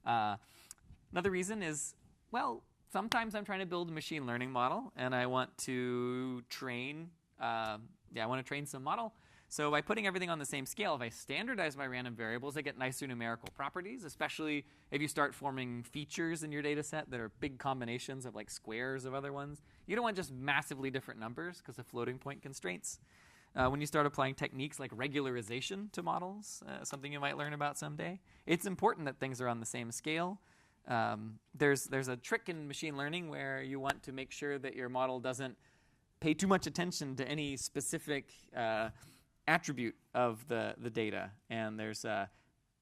Another reason is, well, sometimes I'm trying to build a machine learning model, and I want to train. I want to train some model. So by putting everything on the same scale, if I standardize my random variables, I get nicer numerical properties, especially if you start forming features in your data set that are big combinations of like squares of other ones. You don't want just massively different numbers because of floating point constraints. When you start applying techniques like regularization to models, something you might learn about someday, it's important that things are on the same scale. There's a trick in machine learning where you want to make sure that your model doesn't pay too much attention to any specific attribute of the data. And there's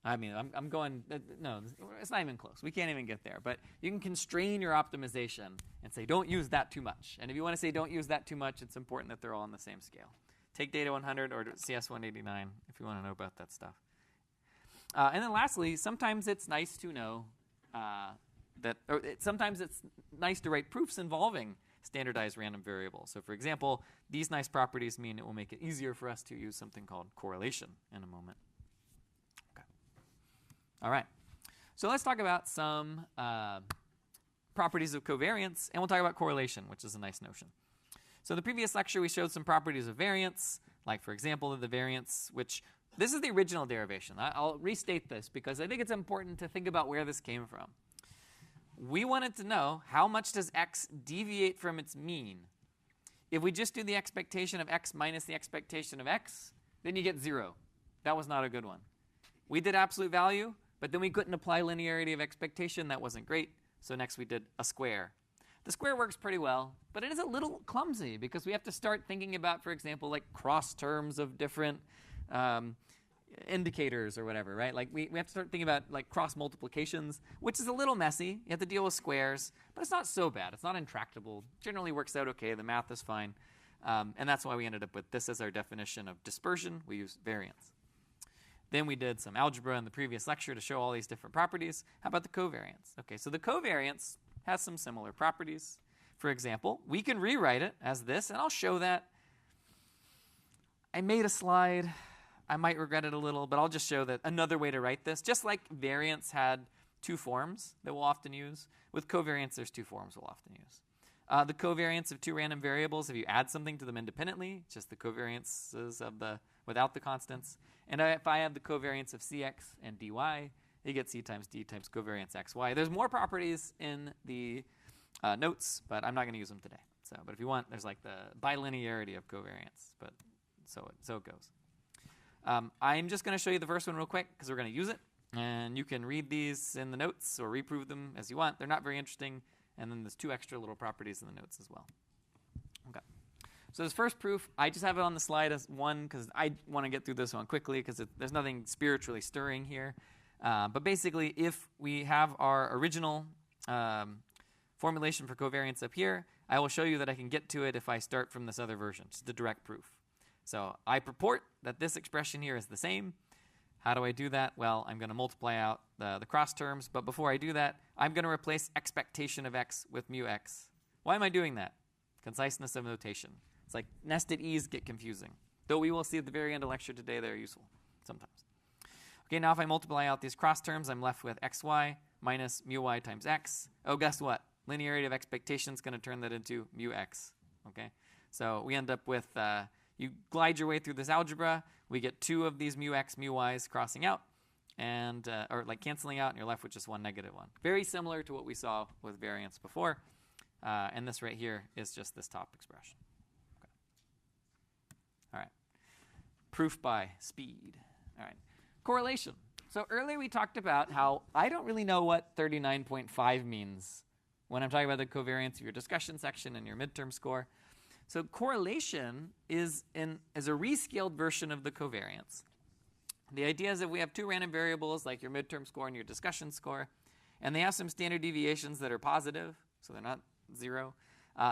I'm going, no, it's not even close. We can't even get there. But you can constrain your optimization and say, don't use that too much. And if you want to say don't use that too much, it's important that they're all on the same scale. Take data 100 or CS 189 if you want to know about that stuff. And then lastly, sometimes it's nice to know sometimes it's nice to write proofs involving standardized random variables. So for example, these nice properties mean it will make it easier for us to use something called correlation in a moment. Okay. All right. So let's talk about some properties of covariance, and we'll talk about correlation, which is a nice notion. So in the previous lecture, we showed some properties of variance, like for example, the variance, which this is the original derivation. I'll restate this because I think it's important to think about where this came from. We wanted to know how much does x deviate from its mean. If we just do the expectation of x minus the expectation of x, then you get 0. That was not a good one. We did absolute value, but then we couldn't apply linearity of expectation. That wasn't great. So next we did a square. The square works pretty well, but it is a little clumsy because we have to start thinking about, for example, like cross terms of different indicators or whatever, right? Like we have to start thinking about like cross multiplications, which is a little messy. You have to deal with squares, but it's not so bad. It's not intractable. Generally works out okay. The math is fine. And that's why we ended up with this as our definition of dispersion. We used variance. Then we did some algebra in the previous lecture to show all these different properties. How about the covariance? Okay, so the covariance has some similar properties. For example, we can rewrite it as this, and I'll show that. I made a slide. I might regret it a little, but I'll just show that another way to write this. Just like variance had 2 forms that we'll often use, with covariance there's 2 forms we'll often use. The covariance of 2 random variables, if you add something to them independently, just the covariances of without the constants. And if I have the covariance of cx and dy, you get c times d times covariance xy. There's more properties in the notes, but I'm not going to use them today. But if you want, there's like the bilinearity of covariance, but so it goes. I'm just going to show you the first one real quick because we're going to use it. And you can read these in the notes or reprove them as you want. They're not very interesting. And then there's 2 extra little properties in the notes as well. Okay. So this first proof, I just have it on the slide as 1 because I want to get through this one quickly because there's nothing spiritually stirring here. But basically, if we have our original formulation for covariance up here, I will show you that I can get to it if I start from this other version. It's the direct proof. So I purport that this expression here is the same. How do I do that? Well, I'm going to multiply out the cross terms. But before I do that, I'm going to replace expectation of x with mu x. Why am I doing that? Conciseness of notation. It's like nested e's get confusing. Though we will see at the very end of lecture today they're useful sometimes. Okay, now if I multiply out these cross terms, I'm left with xy minus mu y times x. Oh, guess what? Linearity of expectation is going to turn that into mu x. Okay, so we end up with, you glide your way through this algebra, we get 2 of these mu x, mu y's crossing out, and or like canceling out, and you're left with just 1 negative 1. Very similar to what we saw with variance before, and this right here is just this top expression. Okay. All right, proof by speed. All right, correlation. So earlier we talked about how I don't really know what 39.5 means when I'm talking about the covariance of your discussion section and your midterm score. So correlation is a rescaled version of the covariance. The idea is that we have 2 random variables like your midterm score and your discussion score, and they have some standard deviations that are positive, so they're not 0.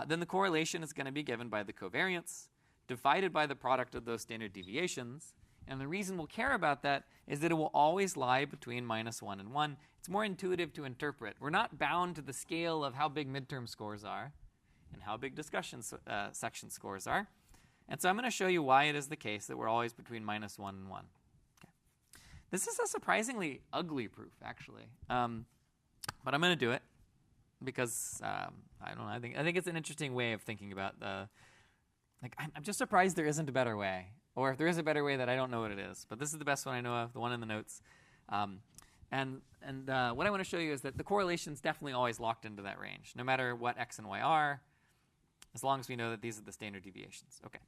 Then the correlation is going to be given by the covariance divided by the product of those standard deviations. And the reason we'll care about that is that it will always lie between -1 and 1. It's more intuitive to interpret. We're not bound to the scale of how big midterm scores are and how big discussion section scores are. And so I'm going to show you why it is the case that we're always between -1 and 1. Okay. This is a surprisingly ugly proof, actually. But I'm going to do it because, I don't know, I think it's an interesting way of thinking about I'm just surprised there isn't a better way. Or if there is a better way that I don't know what it is. But this is the best one I know of, the one in the notes. And what I want to show you is that the correlation is definitely always locked into that range, no matter what x and y are, as long as we know that these are the standard deviations. Okay.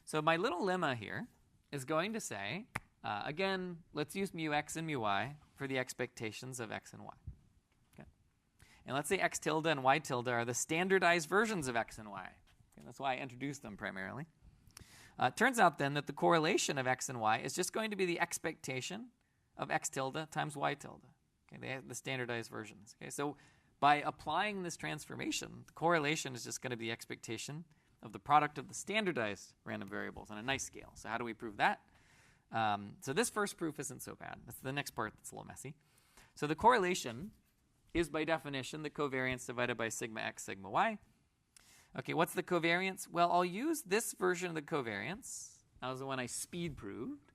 So my little lemma here is going to say, again, let's use mu x and mu y for the expectations of x and y. Okay. And let's say x tilde and y tilde are the standardized versions of x and y. Okay, that's why I introduced them primarily. Turns out then that the correlation of x and y is just going to be the expectation of x tilde times y tilde. Okay, they have the standardized versions. Okay, so by applying this transformation, the correlation is just going to be the expectation of the product of the standardized random variables on a nice scale. So how do we prove that? So this first proof isn't so bad. That's the next part that's a little messy. So the correlation is by definition the covariance divided by sigma x, sigma y. Okay, what's the covariance? Well, I'll use this version of the covariance. That was the one I speed proved.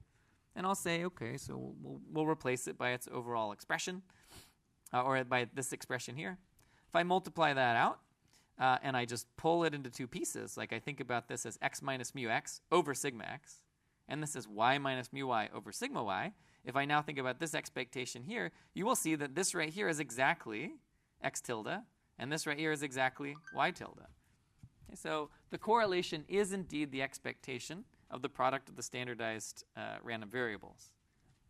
And I'll say, okay, so we'll replace it by its overall expression, or by this expression here. If I multiply that out, and I just pull it into 2 pieces, like I think about this as x minus mu x over sigma x, and this is y minus mu y over sigma y. If I now think about this expectation here, you will see that this right here is exactly x tilde, and this right here is exactly y tilde. Okay, so the correlation is indeed the expectation of the product of the standardized random variables.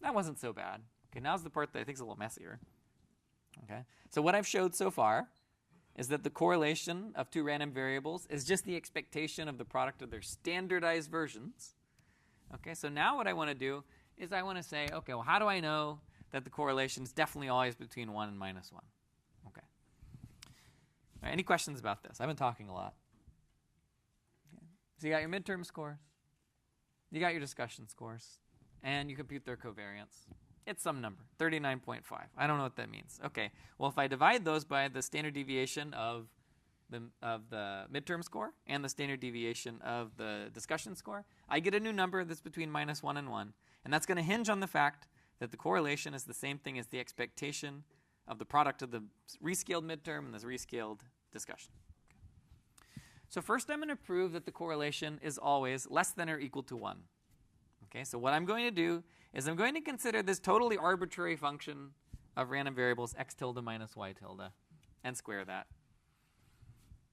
That wasn't so bad. Okay, now's the part that I think is a little messier. Okay, so what I've showed so far is that the correlation of 2 random variables is just the expectation of the product of their standardized versions. Okay, so now what I want to do is I want to say, okay, well, how do I know that the correlation is definitely always between 1 and -1? Okay. All right, any questions about this? I've been talking a lot. Okay. So you got your midterm scores, you got your discussion scores, and you compute their covariance. It's some number, 39.5. I don't know what that means. Okay, well, if I divide those by the standard deviation of the midterm score and the standard deviation of the discussion score, I get a new number that's between -1 and 1. And that's going to hinge on the fact that the correlation is the same thing as the expectation of the product of the rescaled midterm and the rescaled discussion. Okay. So first I'm going to prove that the correlation is always less than or equal to 1. Okay, so what I'm going to do is I'm going to consider this totally arbitrary function of random variables x tilde minus y tilde and square that.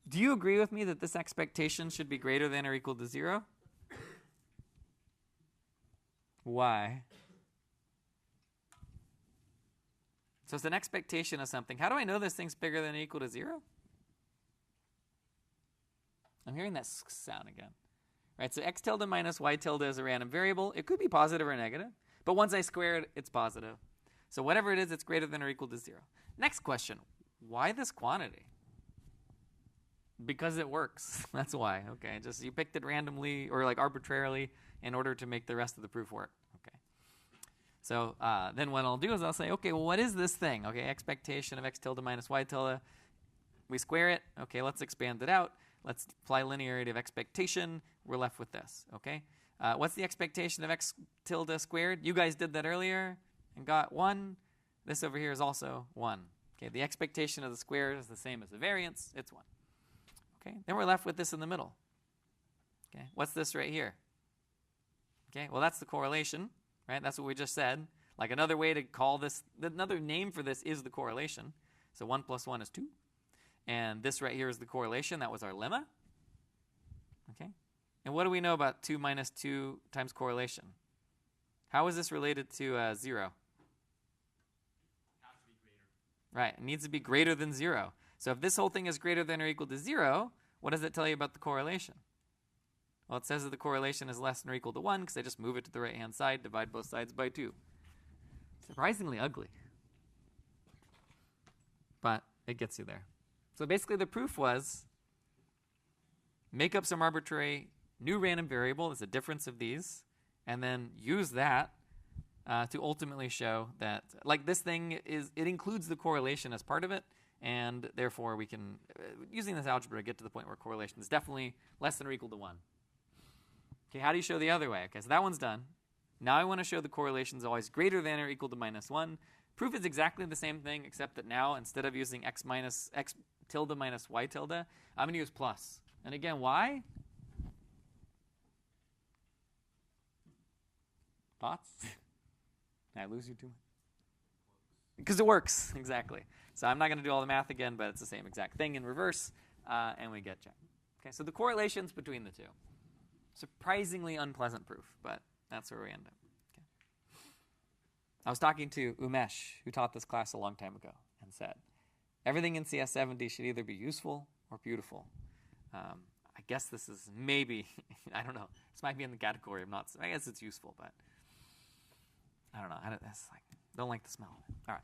Do you agree with me that this expectation should be greater than or equal to 0? Why? So it's an expectation of something. How do I know this thing's bigger than or equal to 0? I'm hearing that sound again. Right, so x tilde minus y tilde is a random variable. It could be positive or negative, but once I square it, it's positive. So whatever it is, it's greater than or equal to 0. Next question, why this quantity? Because it works. That's why. Okay, just you picked it randomly or like arbitrarily in order to make the rest of the proof work. Okay. So then what I'll do is I'll say, okay, well, what is this thing? Okay, expectation of x tilde minus y tilde. We square it. Okay, let's expand it out. Let's apply linearity of expectation. We're left with this. Okay. What's the expectation of x tilde squared? You guys did that earlier and got 1. This over here is also 1. Okay. The expectation of the squared is the same as the variance. It's 1. Okay, then we're left with this in the middle. Okay, what's this right here? Okay, well that's the correlation, right? That's what we just said. Like another way to call this, another name for this is the correlation. So 1 plus 1 is 2. And this right here is the correlation. That was our lemma. Okay, and what do we know about 2 minus 2 times correlation? How is this related to 0? Has to be greater. Right, it needs to be greater than 0. So if this whole thing is greater than or equal to 0, what does it tell you about the correlation? Well, it says that the correlation is less than or equal to 1 because I just move it to the right-hand side, divide both sides by 2. Surprisingly ugly. But it gets you there. So basically the proof was make up some arbitrary new random variable that's a difference of these, and then use that to ultimately show that, like this thing is, it includes the correlation as part of it, and therefore we can, using this algebra, get to the point where correlation is definitely less than or equal to 1. Okay, how do you show the other way? Okay, so that one's done. Now I want to show the correlation is always greater than or equal to minus 1. Proof is exactly the same thing, except that now instead of using x tilde minus y tilde, I'm going to use plus. And again, why? Thoughts? Did I lose you too much? Because it works, exactly. So I'm not going to do all the math again, but it's the same exact thing in reverse, and we get check. Okay, so the correlations between the two. Surprisingly unpleasant proof, but that's where we end up. Okay. I was talking to Umesh, who taught this class a long time ago, and said, everything in CS70 should either be useful or beautiful. I guess this is maybe, I don't know, this might be in the category of not, I guess it's useful, but I don't know. Don't like the smell of it. All right.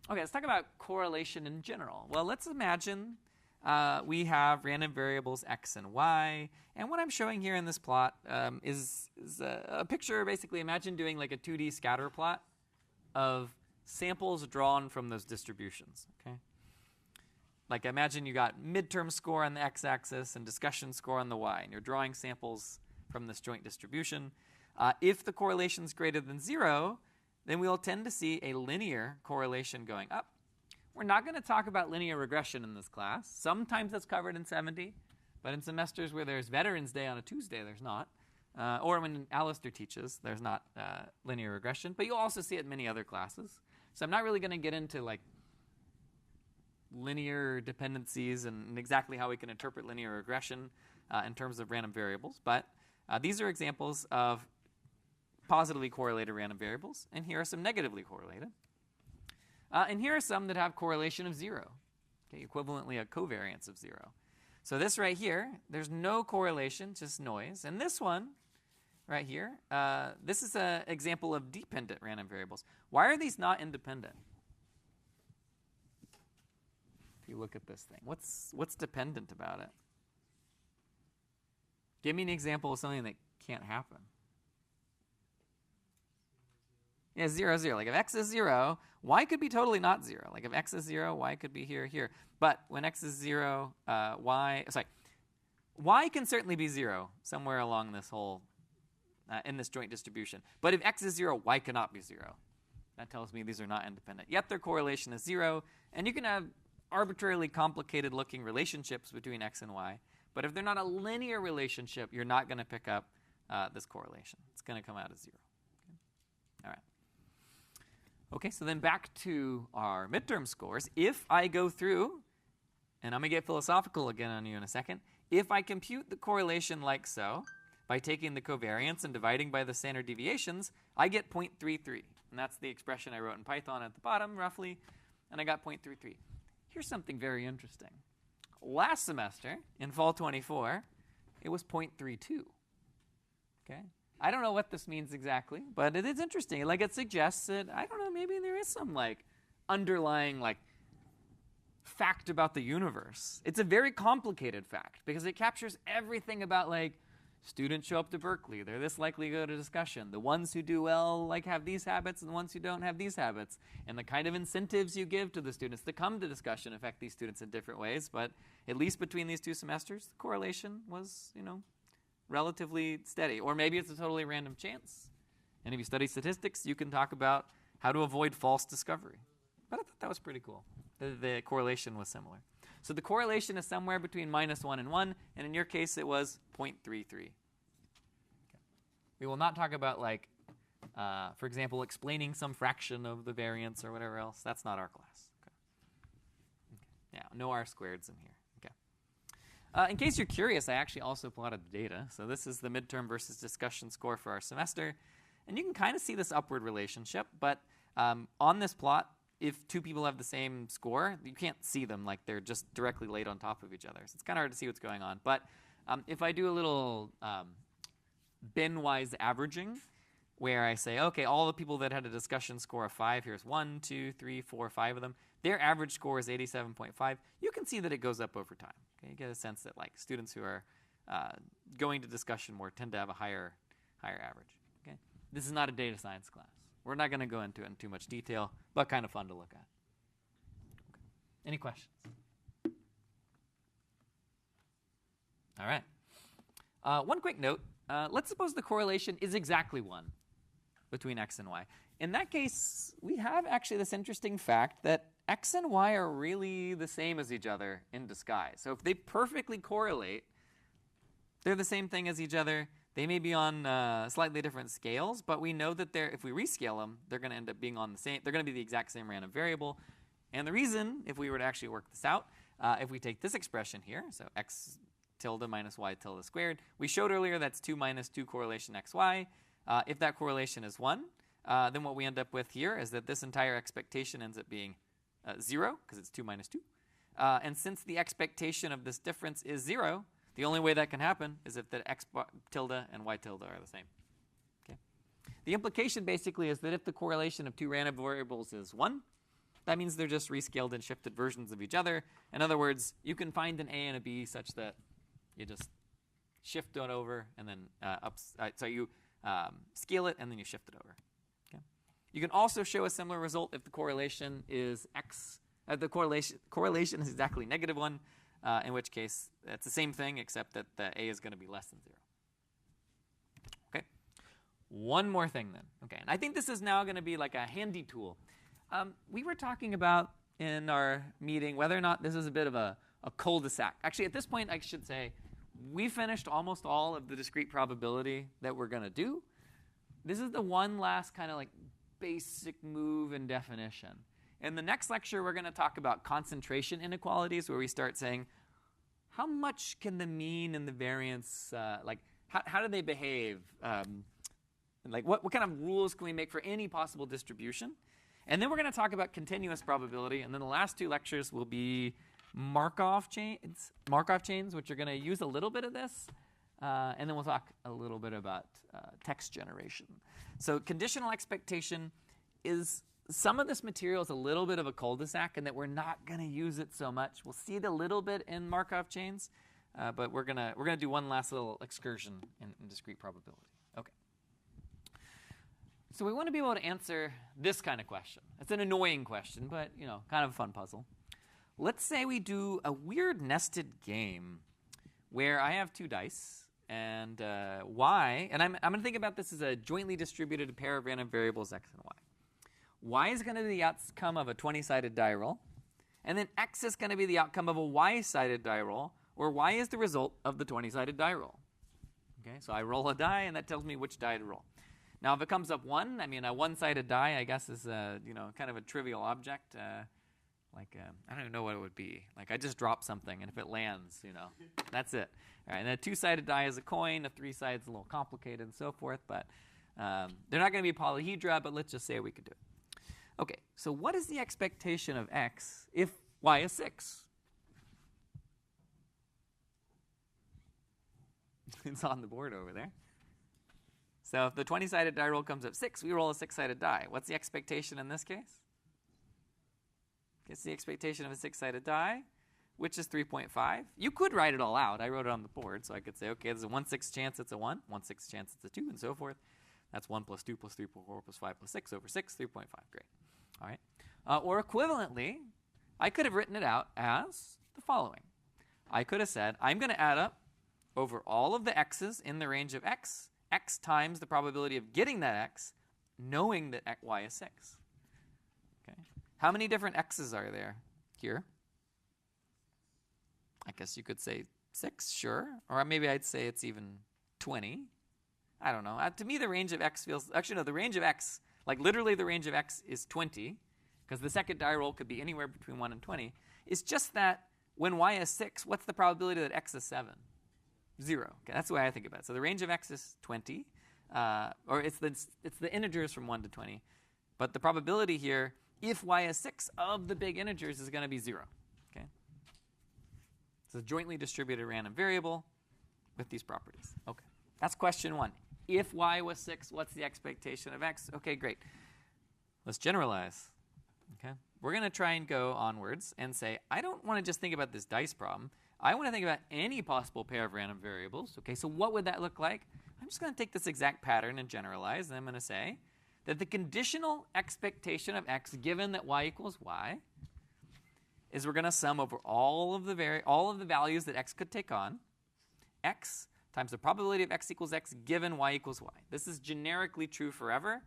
Okay, let's talk about correlation in general. Well, let's imagine we have random variables x and y, and what I'm showing here in this plot is a picture. Basically, imagine doing like a 2D scatter plot of samples drawn from those distributions. Okay, like imagine you got midterm score on the x-axis and discussion score on the y, and you're drawing samples from this joint distribution. If the correlation is greater than 0, then we'll tend to see a linear correlation going up. We're not going to talk about linear regression in this class. Sometimes that's covered in 70, but in semesters where there's Veterans Day on a Tuesday, there's not. Or when Alistair teaches, there's not linear regression, but you'll also see it in many other classes. So I'm not really going to get into like linear dependencies and exactly how we can interpret linear regression in terms of random variables, but these are examples of positively correlated random variables, and here are some negatively correlated. And here are some that have correlation of 0, okay, equivalently a covariance of 0. So this right here, there's no correlation, just noise. And this one right here, this is an example of dependent random variables. Why are these not independent? If you look at this thing, what's dependent about it? Give me an example of something that can't happen. Yeah, 0, 0. Like if x is 0, y could be totally not 0. Like if x is 0, y could be here, here. But when x is 0, y can certainly be 0 somewhere along this whole, in this joint distribution. But if x is 0, y cannot be 0. That tells me these are not independent. Yet their correlation is 0. And you can have arbitrarily complicated looking relationships between x and y. But if they're not a linear relationship, you're not going to pick up this correlation. It's going to come out as 0. Okay. All right. Okay, so then back to our midterm scores. If I go through, and I'm going to get philosophical again on you in a second, if I compute the correlation like so, by taking the covariance and dividing by the standard deviations, I get 0.33. And that's the expression I wrote in Python at the bottom, roughly, and I got 0.33. Here's something very interesting. Last semester, in fall 24, it was 0.32. Okay? I don't know what this means exactly, but it is interesting. Like it suggests that, I don't know, maybe there is some like underlying like fact about the universe. It's a very complicated fact because it captures everything about like students show up to Berkeley. They're this likely to go to discussion. The ones who do well like have these habits and the ones who don't have these habits. And the kind of incentives you give to the students to come to discussion affect these students in different ways. But at least between these two semesters, the correlation was, relatively steady. Or maybe it's a totally random chance. And if you study statistics, you can talk about how to avoid false discovery. But I thought that was pretty cool. The correlation was similar. So the correlation is somewhere between -1 and 1, and in your case it was 0.33. We will not talk about, like, for example, explaining some fraction of the variance or whatever else. That's not our class. Yeah, no R-squareds in here. Okay. In case you're curious, I actually also plotted the data. So this is the midterm versus discussion score for our semester. And you can kind of see this upward relationship. But on this plot, if two people have the same score, you can't see them. Like, they're just directly laid on top of each other. So it's kind of hard to see what's going on. But if I do a little bin-wise averaging, where I say, okay, all the people that had a discussion score of 5, here's 1, 2, 3, 4, 5 of them. Their average score is 87.5. You can see that it goes up over time. Okay? You get a sense that, like, students who are going to discussion more tend to have a higher average. Okay? This is not a data science class. We're not going to go into it in too much detail, but kind of fun to look at. Okay. Any questions? All right. One quick note. Let's suppose the correlation is exactly 1 between x and y. In that case, we have actually this interesting fact that x and y are really the same as each other in disguise. So if they perfectly correlate, they're the same thing as each other. They may be on slightly different scales, but we know that if we rescale them, they're going to end up being on the same. They're going to be the exact same random variable. And the reason, if we were to actually work this out, if we take this expression here, so x tilde minus y tilde squared, we showed earlier that's 2 minus 2 correlation xy. If that correlation is 1, then what we end up with here is that this entire expectation ends up being 0, because it's 2 minus 2. And since the expectation of this difference is 0, the only way that can happen is if the x tilde and y tilde are the same. Okay? The implication basically is that if the correlation of two random variables is 1, that means they're just rescaled and shifted versions of each other. In other words, you can find an a and a b such that you just shift it over and then so you scale it and then you shift it over. Okay? You can also show a similar result if the correlation is x. The correlation is exactly -1, in which case it's the same thing except that the a is going to be less than 0. Okay. One more thing then. Okay, and I think this is now going to be like a handy tool. We were talking about in our meeting whether or not this is a bit of a cul-de-sac. Actually, at this point, I should say we finished almost all of the discrete probability that we're going to do. This is the one last kind of like basic move in definition. In the next lecture, we're going to talk about concentration inequalities, where we start saying, how much can the mean and the variance, how do they behave? Like what kind of rules can we make for any possible distribution? And then we're going to talk about continuous probability. And then the last 2 lectures will be Markov chains, which are going to use a little bit of this. And then we'll talk a little bit about text generation. So conditional expectation is, some of this material is a little bit of a cul-de-sac in that we're not going to use it so much. We'll see it a little bit in Markov chains, but we're gonna do one last little excursion in discrete probability. Okay. So we want to be able to answer this kind of question. It's an annoying question, but kind of a fun puzzle. Let's say we do a weird nested game where I have 2 dice and y, and I'm going to think about this as a jointly distributed pair of random variables x and y. Y is going to be the outcome of a 20-sided die roll, and then x is going to be the outcome of a y-sided die roll, where y is the result of the 20-sided die roll. Okay, so I roll a die, and that tells me which die to roll. Now, if it comes up 1, I mean, a one-sided die, I guess, is kind of a trivial object. I don't even know what it would be. Like, I just drop something, and if it lands, that's it. All right, and a 2-sided die is a coin. A 3-sided is a little complicated, and so forth. But they're not going to be polyhedra, but let's just say we could do it. Okay, so what is the expectation of x if y is 6? It's on the board over there. So if the 20-sided die roll comes up 6, we roll a 6-sided die. What's the expectation in this case? It's the expectation of a 6-sided die, which is 3.5. You could write it all out. I wrote it on the board, so I could say, okay, there's a 1/6 chance it's a 1, 1/6 chance it's a 2, and so forth. That's 1 plus 2 plus 3 plus 4 plus 5 plus 6 over 6, 3.5. Great. All right. Or equivalently, I could have written it out as the following. I could have said, I'm going to add up over all of the x's in the range of x times the probability of getting that x, knowing that y is 6. Okay. How many different x's are there here? I guess you could say 6, sure. Or maybe I'd say it's even 20. I don't know. To me, the range of x feels... Actually, no, the range of x, like literally the range of x is 20, because the second die roll could be anywhere between 1 and 20. It's just that when y is 6, what's the probability that x is 7? 0. Okay, that's the way I think about it. So the range of x is 20, or it's the integers from 1 to 20. But the probability here, if y is 6 of the big integers, is going to be 0. Okay? It's a jointly distributed random variable with these properties. Okay, that's question 1. If y was 6, what's the expectation of x? Okay, great. Let's generalize. Okay, we're going to try and go onwards and say, I don't want to just think about this dice problem. I want to think about any possible pair of random variables. Okay, so what would that look like? I'm just going to take this exact pattern and generalize, and I'm going to say that the conditional expectation of x given that y equals y is we're going to sum over all of the values that x could take on, x times the probability of x equals x given y equals y. This is generically true forever.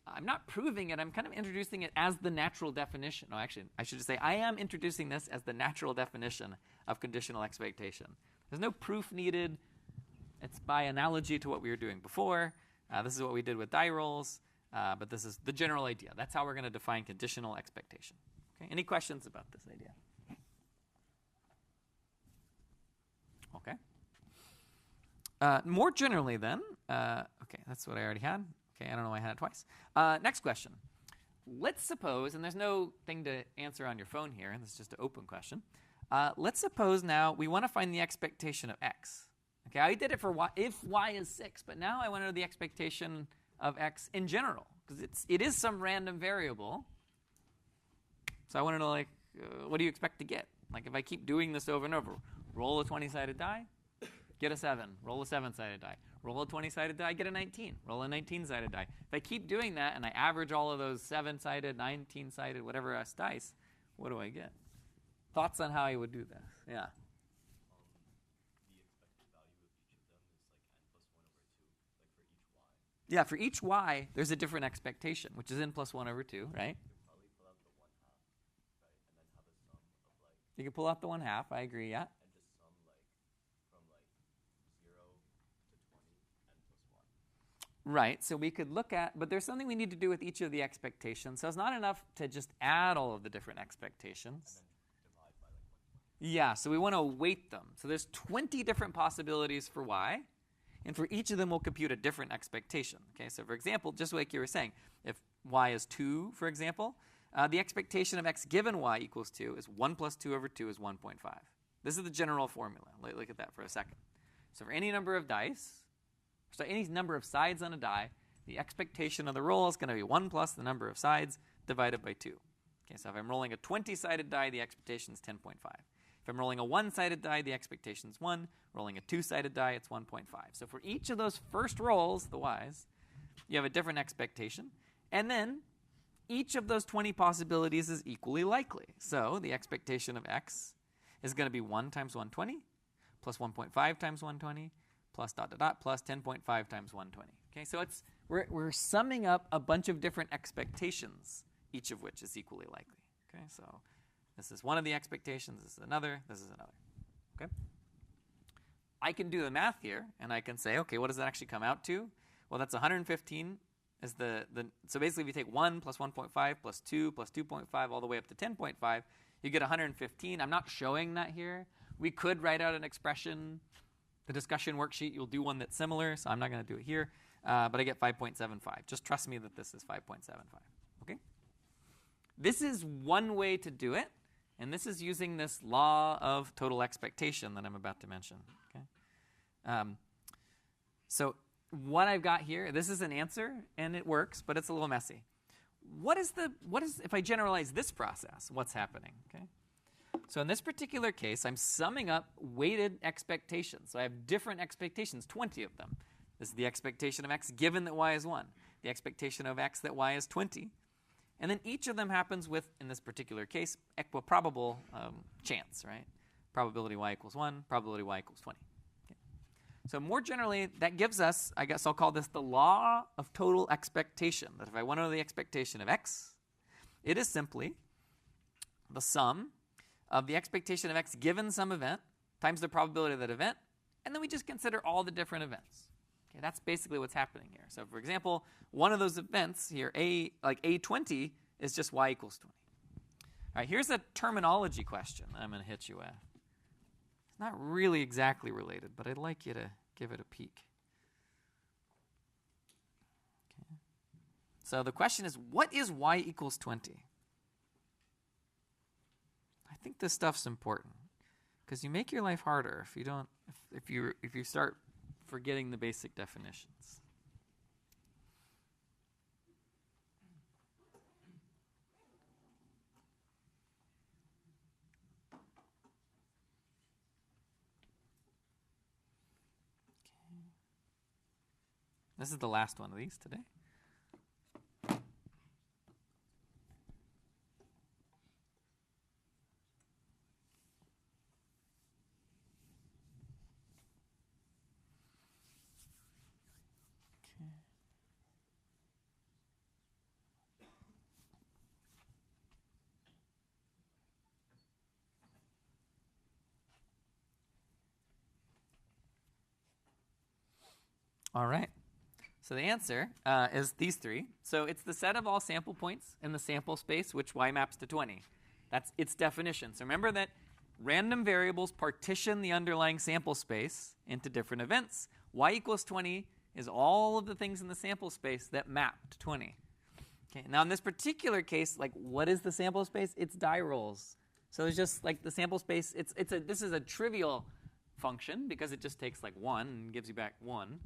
I'm not proving it. I'm kind of introducing it as the natural definition. No, actually, I should just say I am introducing this as the natural definition of conditional expectation. There's no proof needed. It's by analogy to what we were doing before. This is what we did with die rolls, but this is the general idea. That's how we're going to define conditional expectation. Okay. Any questions about this idea? Okay. More generally then, okay, that's what I already had. Okay, I don't know why I had it twice. Next question. Let's suppose, and there's no thing to answer on your phone here, and this is just an open question. Let's suppose now we want to find the expectation of x. Okay, I did it for y, if y is 6, but now I want to know the expectation of x in general, because it is some random variable. So I want to know, like, what do you expect to get? Like, if I keep doing this over and over, roll a 20-sided die, get a 7. Roll a 7-sided die. Roll a 20-sided die, get a 19. Roll a 19-sided die. If I keep doing that and I average all of those 7-sided, 19-sided, whatever dice, what do I get? Thoughts on how I would do this? Yeah. The expected value of each of them is like n plus 1 over 2, like for each y. Yeah, for each y, there's a different expectation, which is n plus 1 over 2, right? You could probably pull out the 1/2, right? And then have a sum. You can pull out the 1/2. I agree, yeah. And just sum from 0 to 20, n plus 1. Right, so we could look at, but there's something we need to do with each of the expectations. So it's not enough to just add all of the different expectations. And then divide by like 1/20. Yeah, so we want to weight them. So there's 20 different possibilities for y, and for each of them we'll compute a different expectation. Okay, so for example, just like you were saying, if y is 2, for example, the expectation of x given y equals 2 is 1 plus 2 over 2 is 1.5. This is the general formula. Look at that for a second. So for any number of dice, so any number of sides on a die, the expectation of the roll is going to be 1 plus the number of sides divided by 2. Okay, so if I'm rolling a 20-sided die, the expectation is 10.5. If I'm rolling a 1-sided die, the expectation is 1. Rolling a 2-sided die, it's 1.5. So for each of those first rolls, the y's, you have a different expectation. And then each of those 20 possibilities is equally likely. So the expectation of x is going to be 1 times 120 plus 1.5 times 120 plus dot dot dot plus 10.5 times 120. Okay, so we're summing up a bunch of different expectations, each of which is equally likely. Okay, so this is one of the expectations, this is another, this is another. Okay? I can do the math here, and I can say, okay, what does that actually come out to? Well, that's 115 is so basically if you take 1 plus 1.5 plus 2 plus 2.5 all the way up to 10.5, you get 115. I'm not showing that here. We could write out an expression. The discussion worksheet, you'll do one that's similar, so I'm not going to do it here. But I get 5.75. Just trust me that this is 5.75. Okay? This is one way to do it, and this is using this law of total expectation that I'm about to mention. Okay? So what I've got here, this is an answer, and it works, but it's a little messy. What is if I generalize this process, what's happening? Okay? So in this particular case, I'm summing up weighted expectations. So I have different expectations, 20 of them. This is the expectation of x given that y is 1. The expectation of x that y is 20. And then each of them happens with, in this particular case, equiprobable chance, right? Probability y equals 1, probability y equals 20. Okay. So more generally, that gives us, I guess I'll call this the law of total expectation. That if I want to know the expectation of x, it is simply the sum of the expectation of x given some event times the probability of that event, and then we just consider all the different events. Okay, that's basically what's happening here. So for example, one of those events here, like A20, is just y equals 20. All right, here's a terminology question I'm going to hit you with. It's not really exactly related, but I'd like you to give it a peek. Okay. So the question is, what is y equals 20? I think this stuff's important because you make your life harder if you don't, if you start forgetting the basic definitions. This is the last one of these today. All right. So the answer is these three. So it's the set of all sample points in the sample space which y maps to 20. That's its definition. So remember that random variables partition the underlying sample space into different events. Y equals 20 is all of the things in the sample space that map to 20. Okay. Now in this particular case, like what is the sample space? It's die rolls. So it's just like the sample space. This is a trivial function because it just takes like 1 and gives you back 1.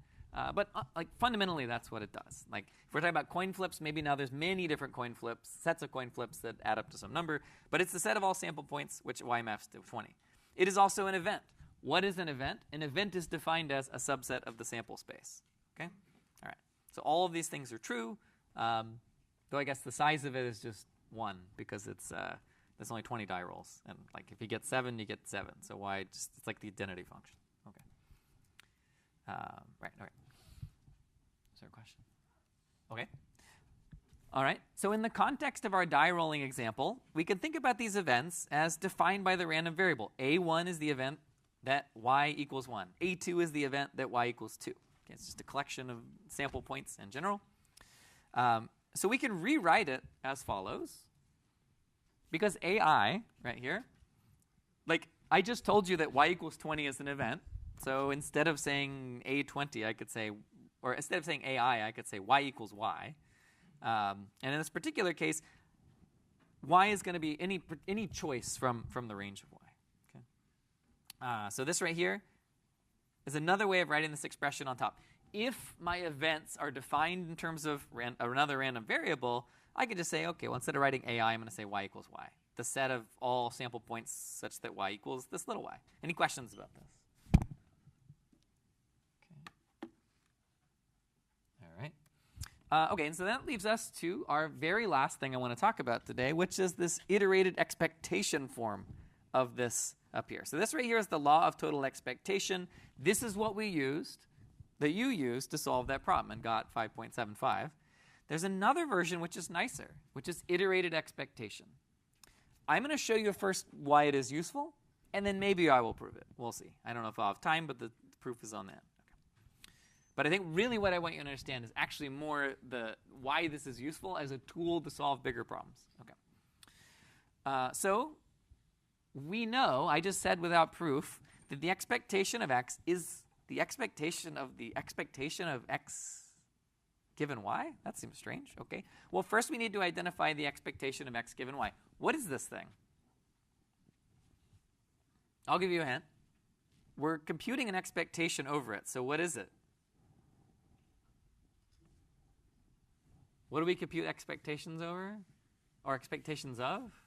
But like fundamentally, that's what it does. Like if we're talking about coin flips, maybe now there's many different coin flips, sets of coin flips that add up to some number. But it's the set of all sample points which y maps to 20. It is also an event. What is an event? An event is defined as a subset of the sample space. Okay. All right. So all of these things are true. Though I guess the size of it is just 1 because it's there's only 20 die rolls, and like if you get 7, you get 7. So y just it's like the identity function. Okay. Right. Okay. Is there a question? Okay. All right. So in the context of our die rolling example, we can think about these events as defined by the random variable. A1 is the event that y equals 1. A2 is the event that y equals 2. Okay, it's just a collection of sample points in general. So we can rewrite it as follows. Because AI, right here, like I just told you that y equals 20 is an event. So instead of saying A20, I could say, or instead of saying AI, I could say y equals y. And in this particular case, y is going to be any choice from the range of y. Okay. So this right here is another way of writing this expression on top. If my events are defined in terms of another random variable, I could just say, okay, well, instead of writing AI, I'm going to say y equals y. The set of all sample points such that y equals this little y. Any questions about this? Okay, and so that leaves us to our very last thing I want to talk about today, which is this iterated expectation form of this up here. So this right here is the law of total expectation. This is what we used, that you used to solve that problem and got 5.75. There's another version which is nicer, which is iterated expectation. I'm going to show you first why it is useful, and then maybe I will prove it. We'll see. I don't know if I'll have time, but the proof is on that. But I think really what I want you to understand is actually more the why this is useful as a tool to solve bigger problems. Okay. So we know, I just said without proof, that the expectation of x is the expectation of x given y? That seems strange. Okay. Well, first we need to identify the expectation of x given y. What is this thing? I'll give you a hint. We're computing an expectation over it. So what is it? What do we compute expectations over? Or expectations of?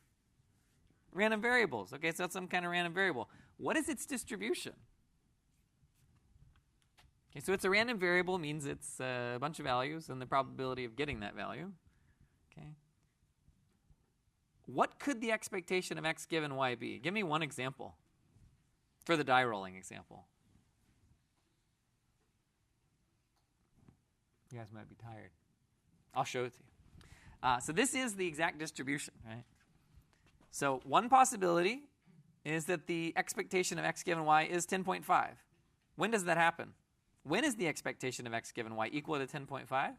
Random variables. Okay, so that's some kind of random variable. What is its distribution? Okay, so it's a random variable, means it's a bunch of values and the probability of getting that value. Okay. What could the expectation of x given y be? Give me one example for the die rolling example. You guys might be tired. I'll show it to you. So this is the exact distribution, right? So one possibility is that the expectation of x given y is 10.5. When does that happen? When is the expectation of x given y equal to 10.5?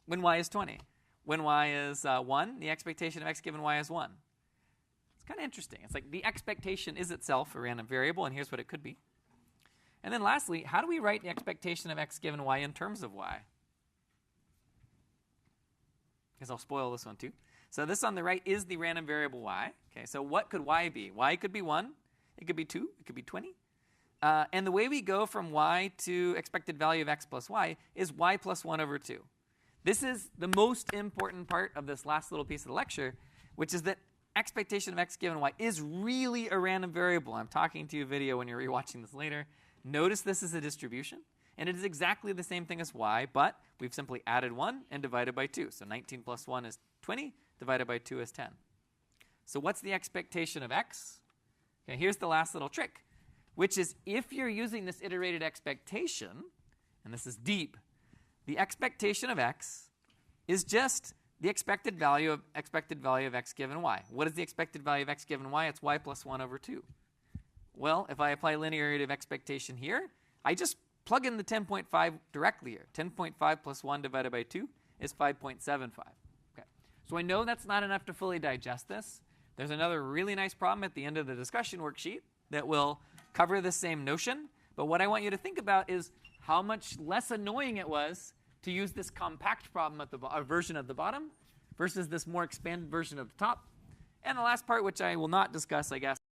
When y is 20. When y is 1, the expectation of x given y is 1. It's kind of interesting. It's like the expectation is itself a random variable, and here's what it could be. And then lastly, how do we write the expectation of x given y in terms of y? Because I'll spoil this one too. So this on the right is the random variable y. Okay, so what could y be? Y could be 1. It could be 2. It could be 20. And the way we go from y to expected value of x plus y is y plus 1 over 2. This is the most important part of this last little piece of the lecture, which is that expectation of x given y is really a random variable. I'm talking to you video when you're rewatching this later. Notice this is a distribution, and it is exactly the same thing as y, but we've simply added 1 and divided by 2. So 19 plus 1 is 20, divided by 2 is 10. So what's the expectation of x? Okay, here's the last little trick, which is if you're using this iterated expectation, and this is deep, the expectation of x is just the expected value of x given y. What is the expected value of x given y? It's y plus 1 over 2. Well, if I apply linearity of expectation here, I just plug in the 10.5 directly here. 10.5 plus 1 divided by 2 is 5.75. Okay. So I know that's not enough to fully digest this. There's another really nice problem at the end of the discussion worksheet that will cover the same notion. But what I want you to think about is how much less annoying it was to use this compact problem at the version of the bottom versus this more expanded version of the top. And the last part, which I will not discuss, I guess,